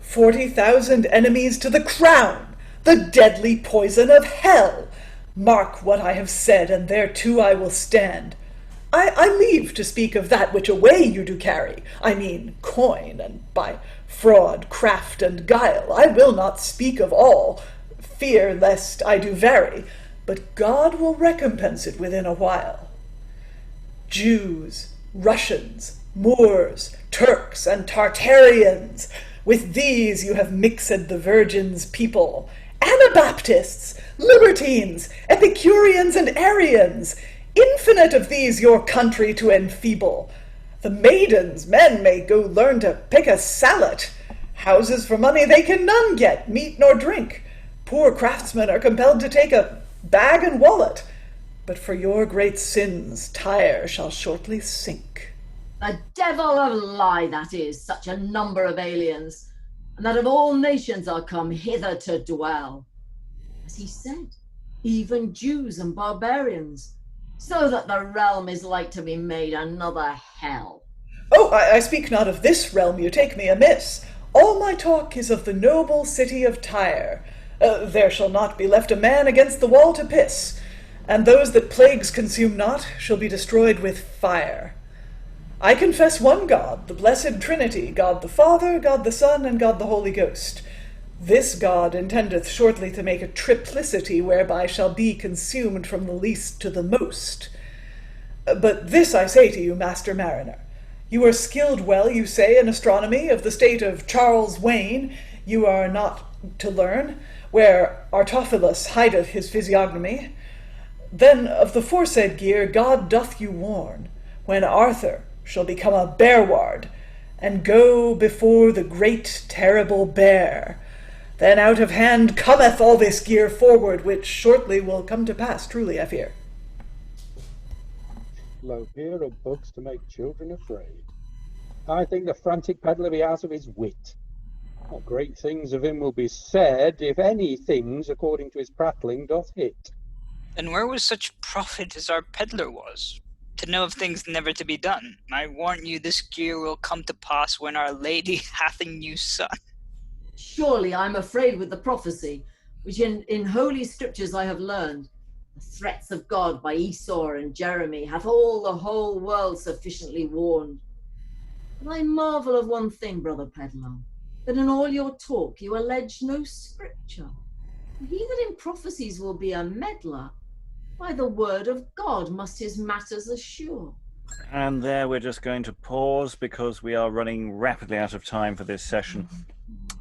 40,000 enemies to the crown, the deadly poison of hell. Mark what I have said, and thereto I will stand. I leave to speak of that which away you do carry, I mean coin, and by fraud, craft, and guile. I will not speak of all, fear lest I do vary, but God will recompense it within a while. Jews, Russians, Moors, Turks, and Tartarians, with these you have mixed the Virgin's people, Anabaptists, libertines, Epicureans, and Arians, infinite of these your country to enfeeble. The maidens, men may go learn to pick a sallet. Houses for money they can none get, meat nor drink. Poor craftsmen are compelled to take a bag and wallet. But for your great sins, Tyre shall shortly sink. The devil of lie that is, such a number of aliens, and that of all nations are come hither to dwell. As he said, even Jews and barbarians, so that the realm is like to be made another hell. Oh, I speak not of this realm, you take me amiss. All my talk is of the noble city of Tyre. There shall not be left a man against the wall to piss, and those that plagues consume not shall be destroyed with fire. I confess one God, the blessed Trinity, God the Father, God the Son, and God the Holy Ghost. This God intendeth shortly to make a triplicity whereby shall be consumed from the least to the most. But this I say to you, Master Mariner. You are skilled well, you say, in astronomy of the state of Charles Wain. You are not to learn, where Artificer hideth his physiognomy. Then of the foresaid gear God doth you warn, when Arthur shall become a bearward, and go before the great terrible bear, Then out of hand cometh all this gear forward, which shortly will come to pass, truly, I fear. Lo, here are bugs to make children afraid. I think the frantic pedlar be out of his wit. What great things of him will be said, if any things, according to his prattling, doth hit. And where was such profit as our pedlar was, to know of things never to be done? I warn you, this gear will come to pass when our lady hath a new son. Surely I'm afraid with the prophecy, which in holy scriptures I have learned. The threats of God by Esau and Jeremy hath all the whole world sufficiently warned. But I marvel of one thing, brother Pedlar, that in all your talk you allege no scripture. He that in prophecies will be a meddler, by the word of God must his matters assure. And there we're just going to pause because we are running rapidly out of time for this session.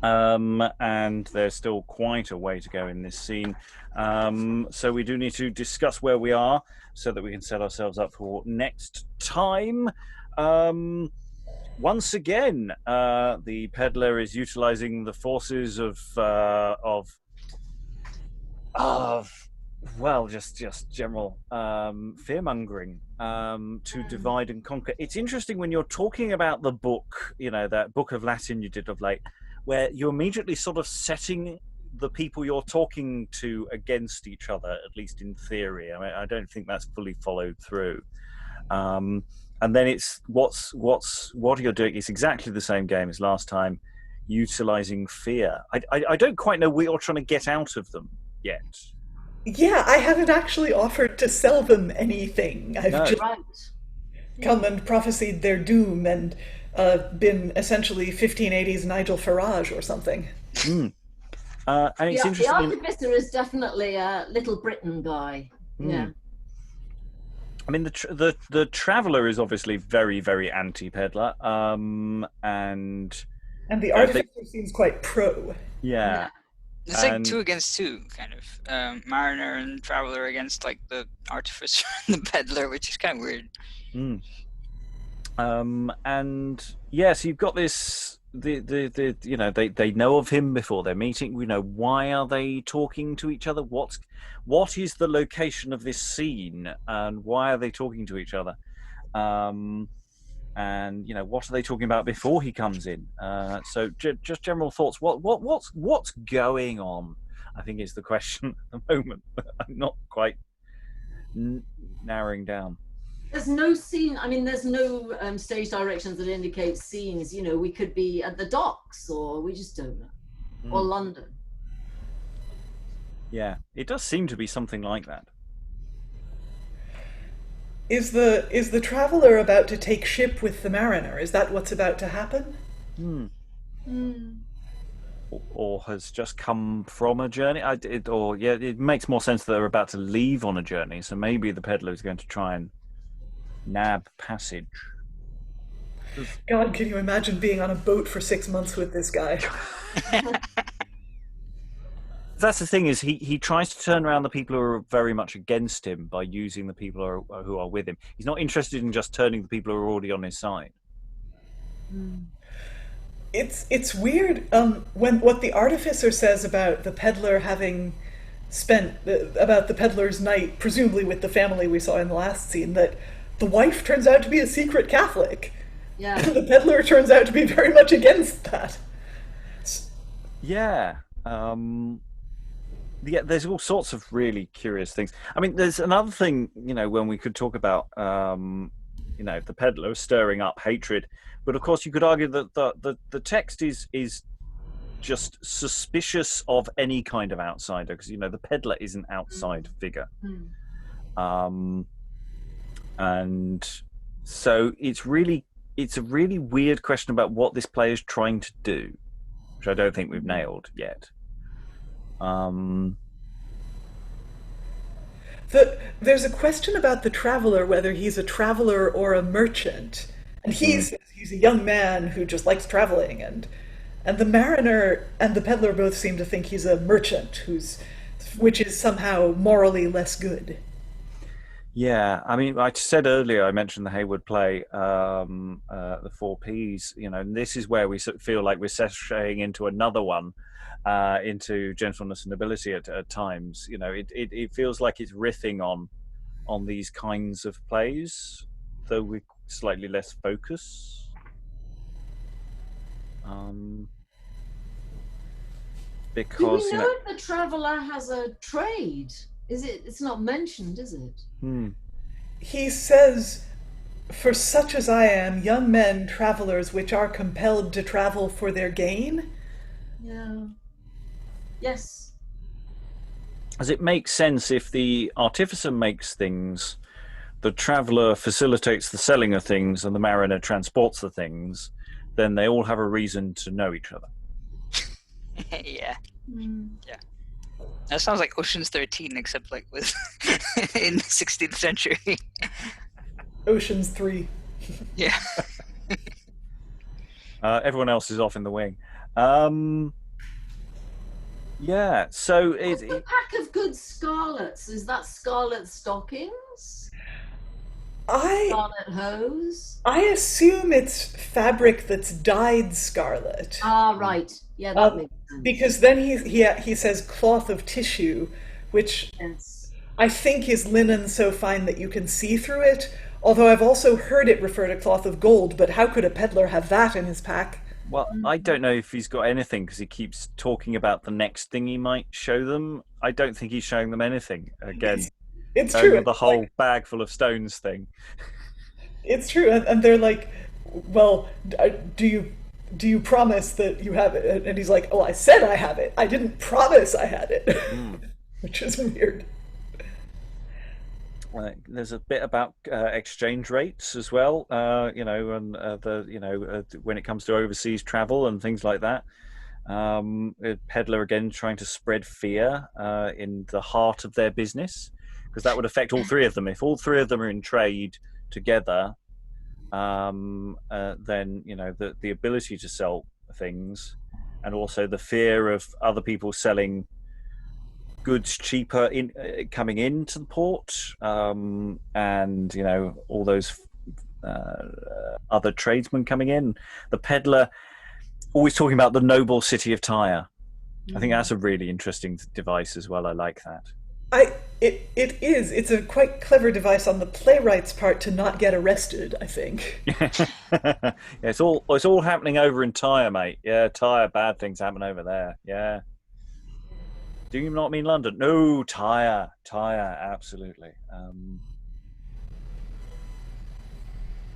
And there's still quite a way to go in this scene. So we do need to discuss where we are so that we can set ourselves up for next time. Once again, the peddler is utilizing the forces of well, just general fear-mongering to divide and conquer. It's interesting when you're talking about the book, you know, that book of Latin you did of late, where you're immediately sort of setting the people you're talking to against each other, at least in theory. I mean, I don't think that's fully followed through. And then it's what you're doing is exactly the same game as last time, utilizing fear. I don't quite know what you're trying to get out of them yet. Yeah, I haven't actually offered to sell them anything. I've just come and prophesied their doom and been essentially 1580s Nigel Farage or something. And it's interesting. The Artificer is definitely a Little Britain guy. Yeah. I mean, the Traveller is obviously very, very anti-Pedlar, and the Artificer seems quite pro. Yeah. It's like 2 against 2, kind of. Mariner and Traveller against like the Artificer and the Pedlar, which is kind of weird. And yes, you've got this. The you know, they know of him before their meeting. We know, why are they talking to each other? What is the location of this scene, and why are they talking to each other? And you know, what are they talking about before he comes in? So just general thoughts. What's going on, I think, is the question at the moment. I'm not quite narrowing down. There's no scene. I mean, there's no stage directions that indicate scenes. You know, we could be at the docks, or we just don't know, or London. Yeah, it does seem to be something like that. Is the Traveller about to take ship with the Mariner? Is that what's about to happen? Or has just come from a journey? It makes more sense that they're about to leave on a journey. So maybe the Pedlar is going to try and nab passage. God, can you imagine being on a boat for 6 months with this guy? That's the thing, is he tries to turn around the people who are very much against him by using the people who are with him. He's not interested in just turning the people who are already on his side. It's weird when what the Artificer says about the Pedlar having spent about the Pedlar's night, presumably with the family we saw in the last scene, that the wife turns out to be a secret Catholic. Yeah. And the Pedlar turns out to be very much against that. Yeah. Yeah, there's all sorts of really curious things. I mean, there's another thing, you know, when we could talk about, you know, the Pedlar stirring up hatred, but of course you could argue that the text is just suspicious of any kind of outsider, because, you know, the Pedlar is an outside figure. And so it's a really weird question about what this play is trying to do, which I don't think we've nailed yet. There's a question about the Traveller, whether he's a traveller or a merchant, and he's a young man who just likes traveling, and the Mariner and the Pedlar both seem to think he's a merchant which is somehow morally less good. Yeah, I mean, I said earlier, I mentioned the Hayward play, the Four Ps, and this is where we sort of feel like we're sashaying into another one, into Gentleness and Nobility at times. It feels like it's riffing on these kinds of plays, though with slightly less focus. Because do we know if the Traveller has a trade? It's not mentioned, is it? He says, "For such as I am, young men, travelers, which are compelled to travel for their gain." Yeah. Yes. Does it make sense if the Artificer makes things, the Traveller facilitates the selling of things, and the Mariner transports the things, then they all have a reason to know each other? Yeah. Yeah. That sounds like Ocean's 13, except like with in the 16th century. Ocean's 3. Yeah. Everyone else is off in the wing. Yeah, so What's the pack of good scarlets? Is that scarlet stockings? Scarlet hose? I assume it's fabric that's dyed scarlet. Ah, right. Yeah, that makes sense. Because then he says cloth of tissue, which I think is linen so fine that you can see through it. Although I've also heard it refer to cloth of gold, but how could a peddler have that in his pack? Well, I don't know if he's got anything, because he keeps talking about the next thing he might show them. I don't think he's showing them anything. Again, it's true. The whole bag full of stones thing. It's true, and they're like, "Well, do you promise that you have it?" And he's like, "Oh, I said I have it. I didn't promise I had it," which is weird. There's a bit about exchange rates as well, and when it comes to overseas travel and things like that. Pedlar again trying to spread fear in the heart of their business, because that would affect all three of them. If all three of them are in trade together, then the ability to sell things, and also the fear of other people selling goods cheaper coming into the port, and all those other tradesmen coming in. The Pedlar always talking about the noble city of Tyre. I think that's a really interesting device as well. I like that. It is. It's a quite clever device on the playwright's part to not get arrested, I think. Yeah, it's all happening over in Tyre, mate. Yeah, Tyre, bad things happen over there. Yeah. Do you not mean London? No, Tyre, absolutely.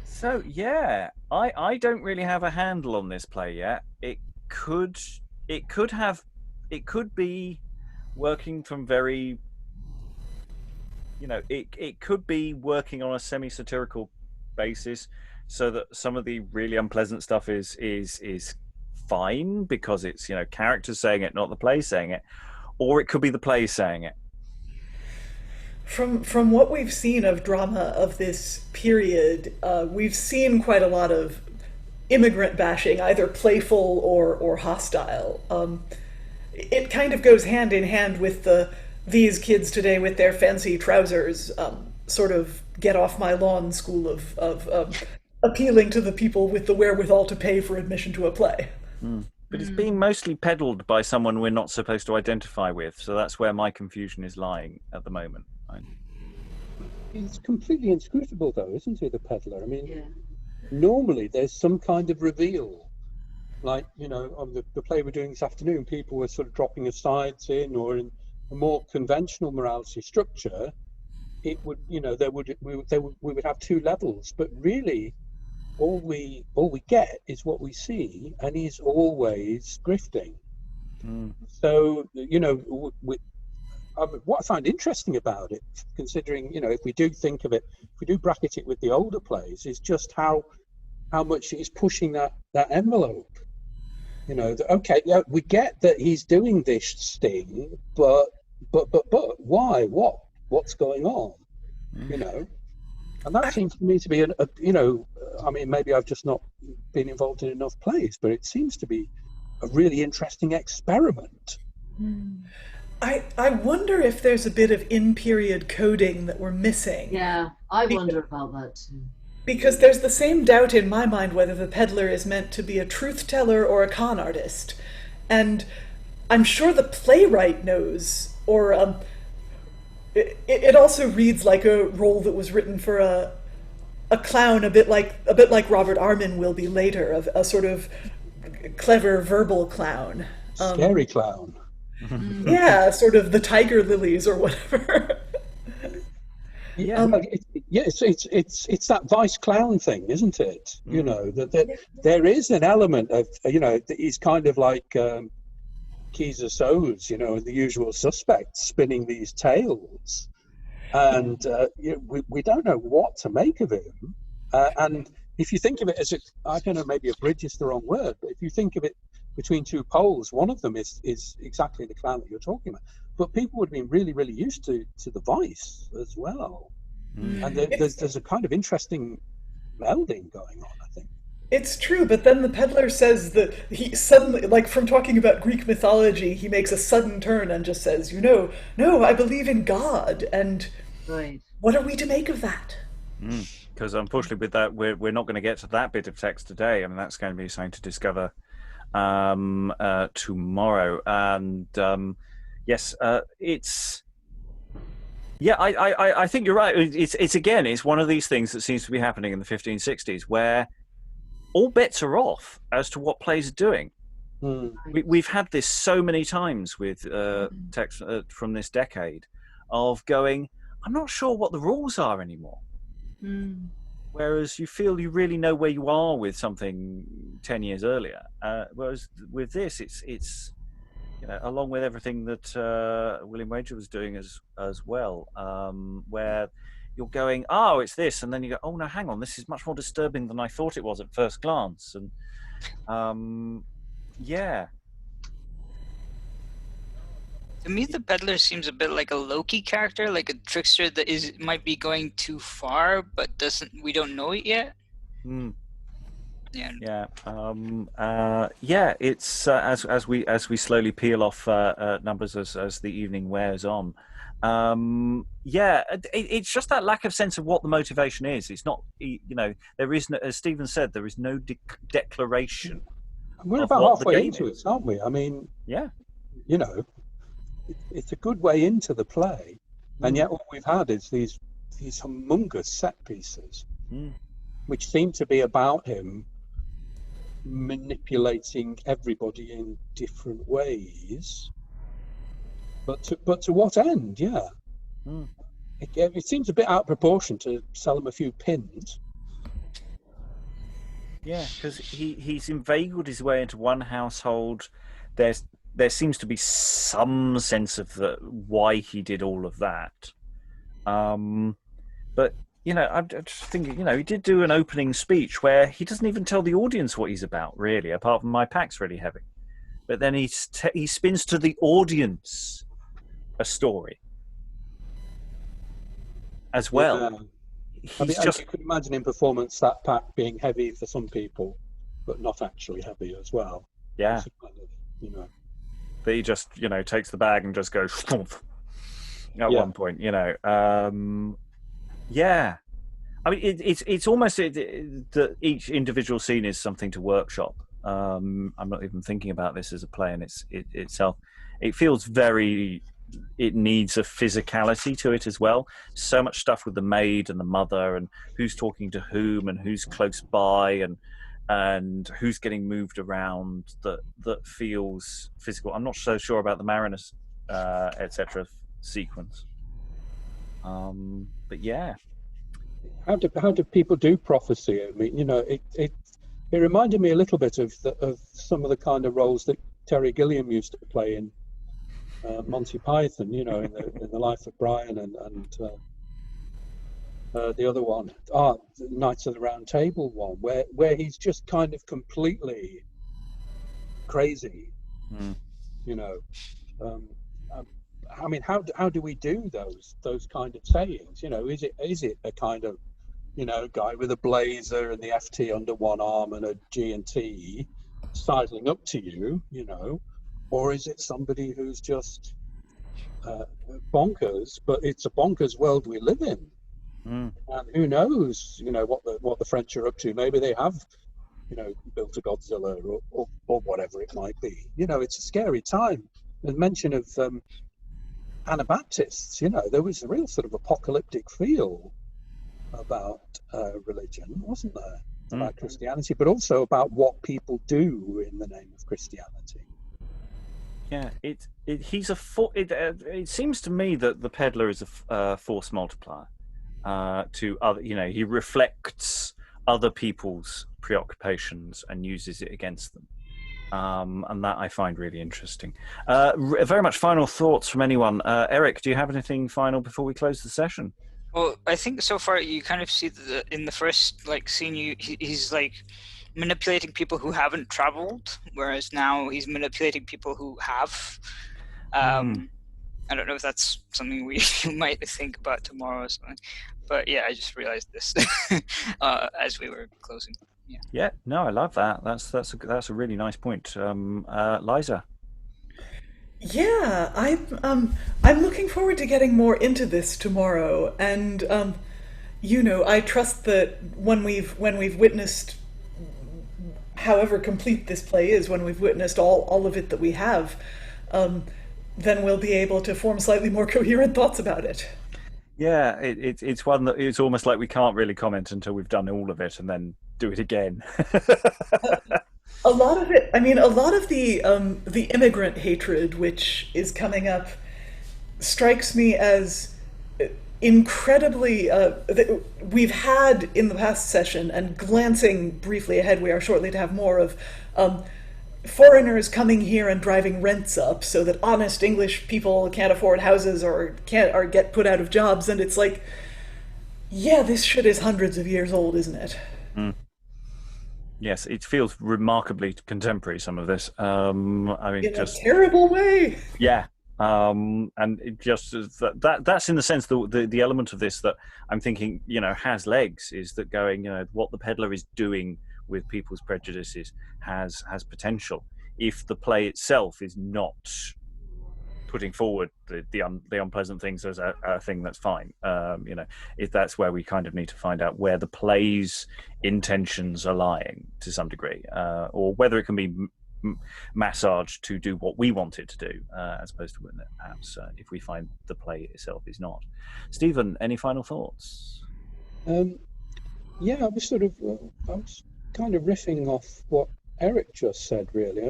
So yeah, I don't really have a handle on this play yet. It could be working from very, it could be working on a semi-satirical basis, so that some of the really unpleasant stuff is fine because it's characters saying it, not the play saying it. Or it could be the play saying it. From what we've seen of drama of this period, we've seen quite a lot of immigrant bashing, either playful or hostile. It kind of goes hand in hand with these kids today with their fancy trousers, sort of get off my lawn school of appealing to the people with the wherewithal to pay for admission to a play. But it's being mostly peddled by someone we're not supposed to identify with, so that's where my confusion is lying at the moment. He's completely inscrutable, though, isn't he, the Pedlar? I mean, normally there's some kind of reveal. Like, on the play we're doing this afternoon, people were sort of dropping asides in, or in a more conventional morality structure, it would, we would have two levels, but really, all we get is what we see, and he's always grifting. So what I find interesting about it, considering if we do think of it, if we do bracket it with the older plays, is just how much it is pushing that envelope. Okay, yeah, we get that he's doing this sting, but why? What's going on? And that seems to me to be I mean, maybe I've just not been involved in enough plays, but it seems to be a really interesting experiment. I wonder if there's a bit of in-period coding that we're missing. Yeah, I wonder about that too. Because there's the same doubt in my mind whether the peddler is meant to be a truth teller or a con artist. And I'm sure the playwright knows, or it also reads like a role that was written for a clown, a bit like Robert Armin will be later, a sort of clever verbal clown. Scary clown. Yeah, sort of the tiger lilies or whatever. Yeah, it's that vice clown thing, isn't it? You know, that there is an element of, you know, he's kind of like Keyser Soze, you know, the usual suspects spinning these tales, and we don't know what to make of him. And if you think of it as I don't know, maybe a bridge is the wrong word, but if you think of it between two poles, one of them is exactly the clown that you're talking about. But people would have been really, really used to the vice as well. And there's a kind of interesting melding going on, I think. It's true, but then the peddler says that he suddenly, like from talking about Greek mythology, he makes a sudden turn and just says, no, I believe in God. And Right. what are we to make of that? Because unfortunately with that, we're not going to get to that bit of text today. I mean, that's going to be something to discover tomorrow. And yes, it's... Yeah, I think you're right. It's one of these things that seems to be happening in the 1560s where all bets are off as to what plays are doing. We've had this so many times with text from this decade of going, I'm not sure what the rules are anymore. Whereas you feel you really know where you are with something 10 years earlier. Whereas with this, it's you know, along with everything that William Wager was doing as well, where you're going, oh, it's this, and then you go, oh no, hang on, this is much more disturbing than I thought it was at first glance, and yeah. To me, the peddler seems a bit like a Loki character, like a trickster that might be going too far, but we don't know it yet. Yeah. It's as we slowly peel off numbers as the evening wears on. It's just that lack of sense of what the motivation is. It's not, you know, there is no, as Stephen said, there is no declaration. We're about halfway into it, aren't we? I mean, yeah, you know, it's a good way into the play, and yet what we've had is these humongous set pieces, which seem to be about him manipulating everybody in different ways, but to what end? It seems a bit out of proportion to sell him a few pins. Yeah, because he's inveigled his way into one household. There seems to be some sense of why he did all of that, but you know, I'm just thinking, you know, he did do an opening speech where he doesn't even tell the audience what he's about, really, apart from my pack's really heavy. But then he spins to the audience a story as well. Yeah. I mean, you could imagine in performance that pack being heavy for some people, but not actually heavy as well. Yeah. Kind of, you know. But he just, you know, takes the bag and just goes at one point, you know. Yeah, I mean, it's almost that each individual scene is something to workshop. I'm not even thinking about this as a play in itself. It feels it needs a physicality to it as well. So much stuff with the maid and the mother, and who's talking to whom, and who's close by, and who's getting moved around. That feels physical. I'm not so sure about the Marinus, etc. sequence. But yeah, how do people do prophecy? I mean, you know, it reminded me a little bit of some of the kind of roles that Terry Gilliam used to play in Monty Python. You know, in the Life of Brian and the other one, the Knights of the Round Table one, where he's just kind of completely crazy. You know. I mean, how do we do those kind of sayings? You know, is it a kind of, you know, guy with a blazer and the FT under one arm and a G&T sidling up to you, you know, or is it somebody who's just bonkers, but it's a bonkers world we live in. And who knows, what the French are up to. Maybe they have, built a Godzilla or whatever it might be. It's a scary time. The mention of Anabaptists, there was a real sort of apocalyptic feel about religion, wasn't there? About Christianity, but also about what people do in the name of Christianity. Yeah, it seems to me that the peddler is a force multiplier to other. He reflects other people's preoccupations and uses it against them, and that I find really interesting. Very much final thoughts from anyone. Eric, do you have anything final before we close the session? Well, I think so far you kind of see that in the first scene, he's manipulating people who haven't traveled, whereas now he's manipulating people who have. I don't know if that's something we might think about tomorrow or something, but yeah, I just realized this as we were closing. Yeah, no, I love that. That's a really nice point. Liza. Yeah, I'm looking forward to getting more into this tomorrow, and I trust that when we've witnessed, however complete this play is, when we've witnessed all of it that we have, then we'll be able to form slightly more coherent thoughts about it. Yeah, it's one that it's almost like we can't really comment until we've done all of it and then do it again. A lot of it, a lot of the immigrant hatred which is coming up strikes me as incredibly, we've had in the past session, and glancing briefly ahead, we are shortly to have more of foreigners coming here and driving rents up so that honest English people can't afford houses or get put out of jobs, and it's like, yeah, this shit is hundreds of years old, isn't it? Yes, it feels remarkably contemporary, some of this. In a terrible way. Yeah. And it just that's in the sense the element of this that I'm thinking, has legs, is that going, what the peddler is doing with people's prejudices has potential. If the play itself is not putting forward the unpleasant things as a thing, that's fine. If that's where we kind of need to find out where the play's intentions are lying to some degree, or whether it can be massaged to do what we want it to do, as opposed to perhaps if we find the play itself is not. Stephen, any final thoughts? Yeah, I was kind of riffing off what Eric just said, really.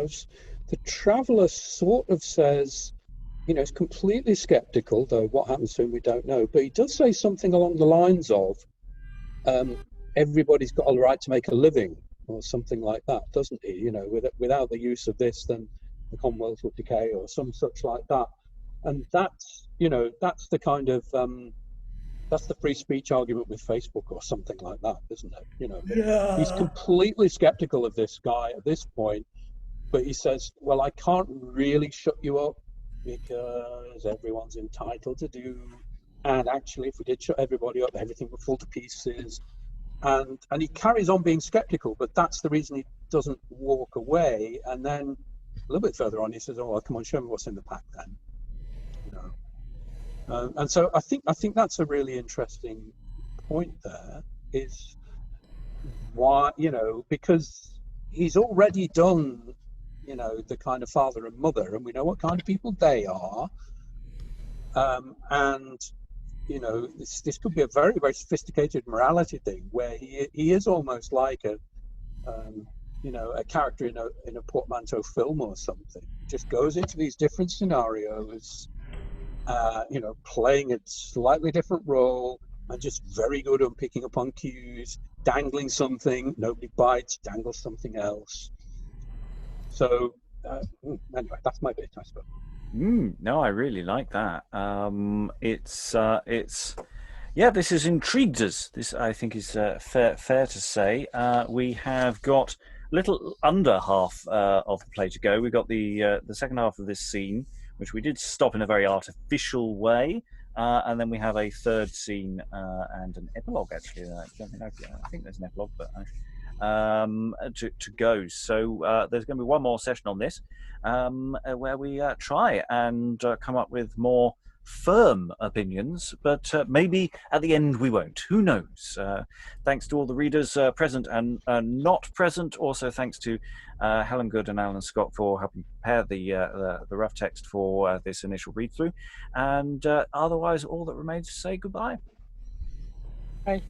The traveller sort of says, is completely skeptical, though what happens to him we don't know, but he does say something along the lines of, everybody's got a right to make a living, or something like that, doesn't he? Without the use of this, then the Commonwealth would decay, or some such like that. And that's the kind of that's the free speech argument with Facebook or something like that, isn't it? Yeah. He's completely skeptical of this guy at this point, but he says, well, I can't really shut you up because everyone's entitled to do, and actually if we did shut everybody up, everything would fall to pieces. And he carries on being skeptical, but that's the reason he doesn't walk away. And then a little bit further on, he says, "Oh, well, come on, show me what's in the pack, then." And so I think that's a really interesting point. There is why, because he's already done, the kind of father and mother, and we know what kind of people they are, and. This could be a very, very sophisticated morality thing where he is almost like a character in a portmanteau film or something. Just goes into these different scenarios, playing a slightly different role, and just very good on picking up on cues, dangling something, nobody bites, dangles something else. So anyway, that's my bit, I suppose. No, I really like that. This has intrigued us. This, I think, is fair to say. We have got a little under half of the play to go. We've got the second half of this scene, which we did stop in a very artificial way, and then we have a third scene and an epilogue. Actually, I think there's an epilogue, but to go. So there's going to be one more session on this where we try and come up with more firm opinions, but maybe at the end we won't. Who knows? Thanks to all the readers present and not present. Also thanks to Helen Good and Alan Scott for helping prepare the rough text for this initial read through. And otherwise, all that remains is to say goodbye. Bye.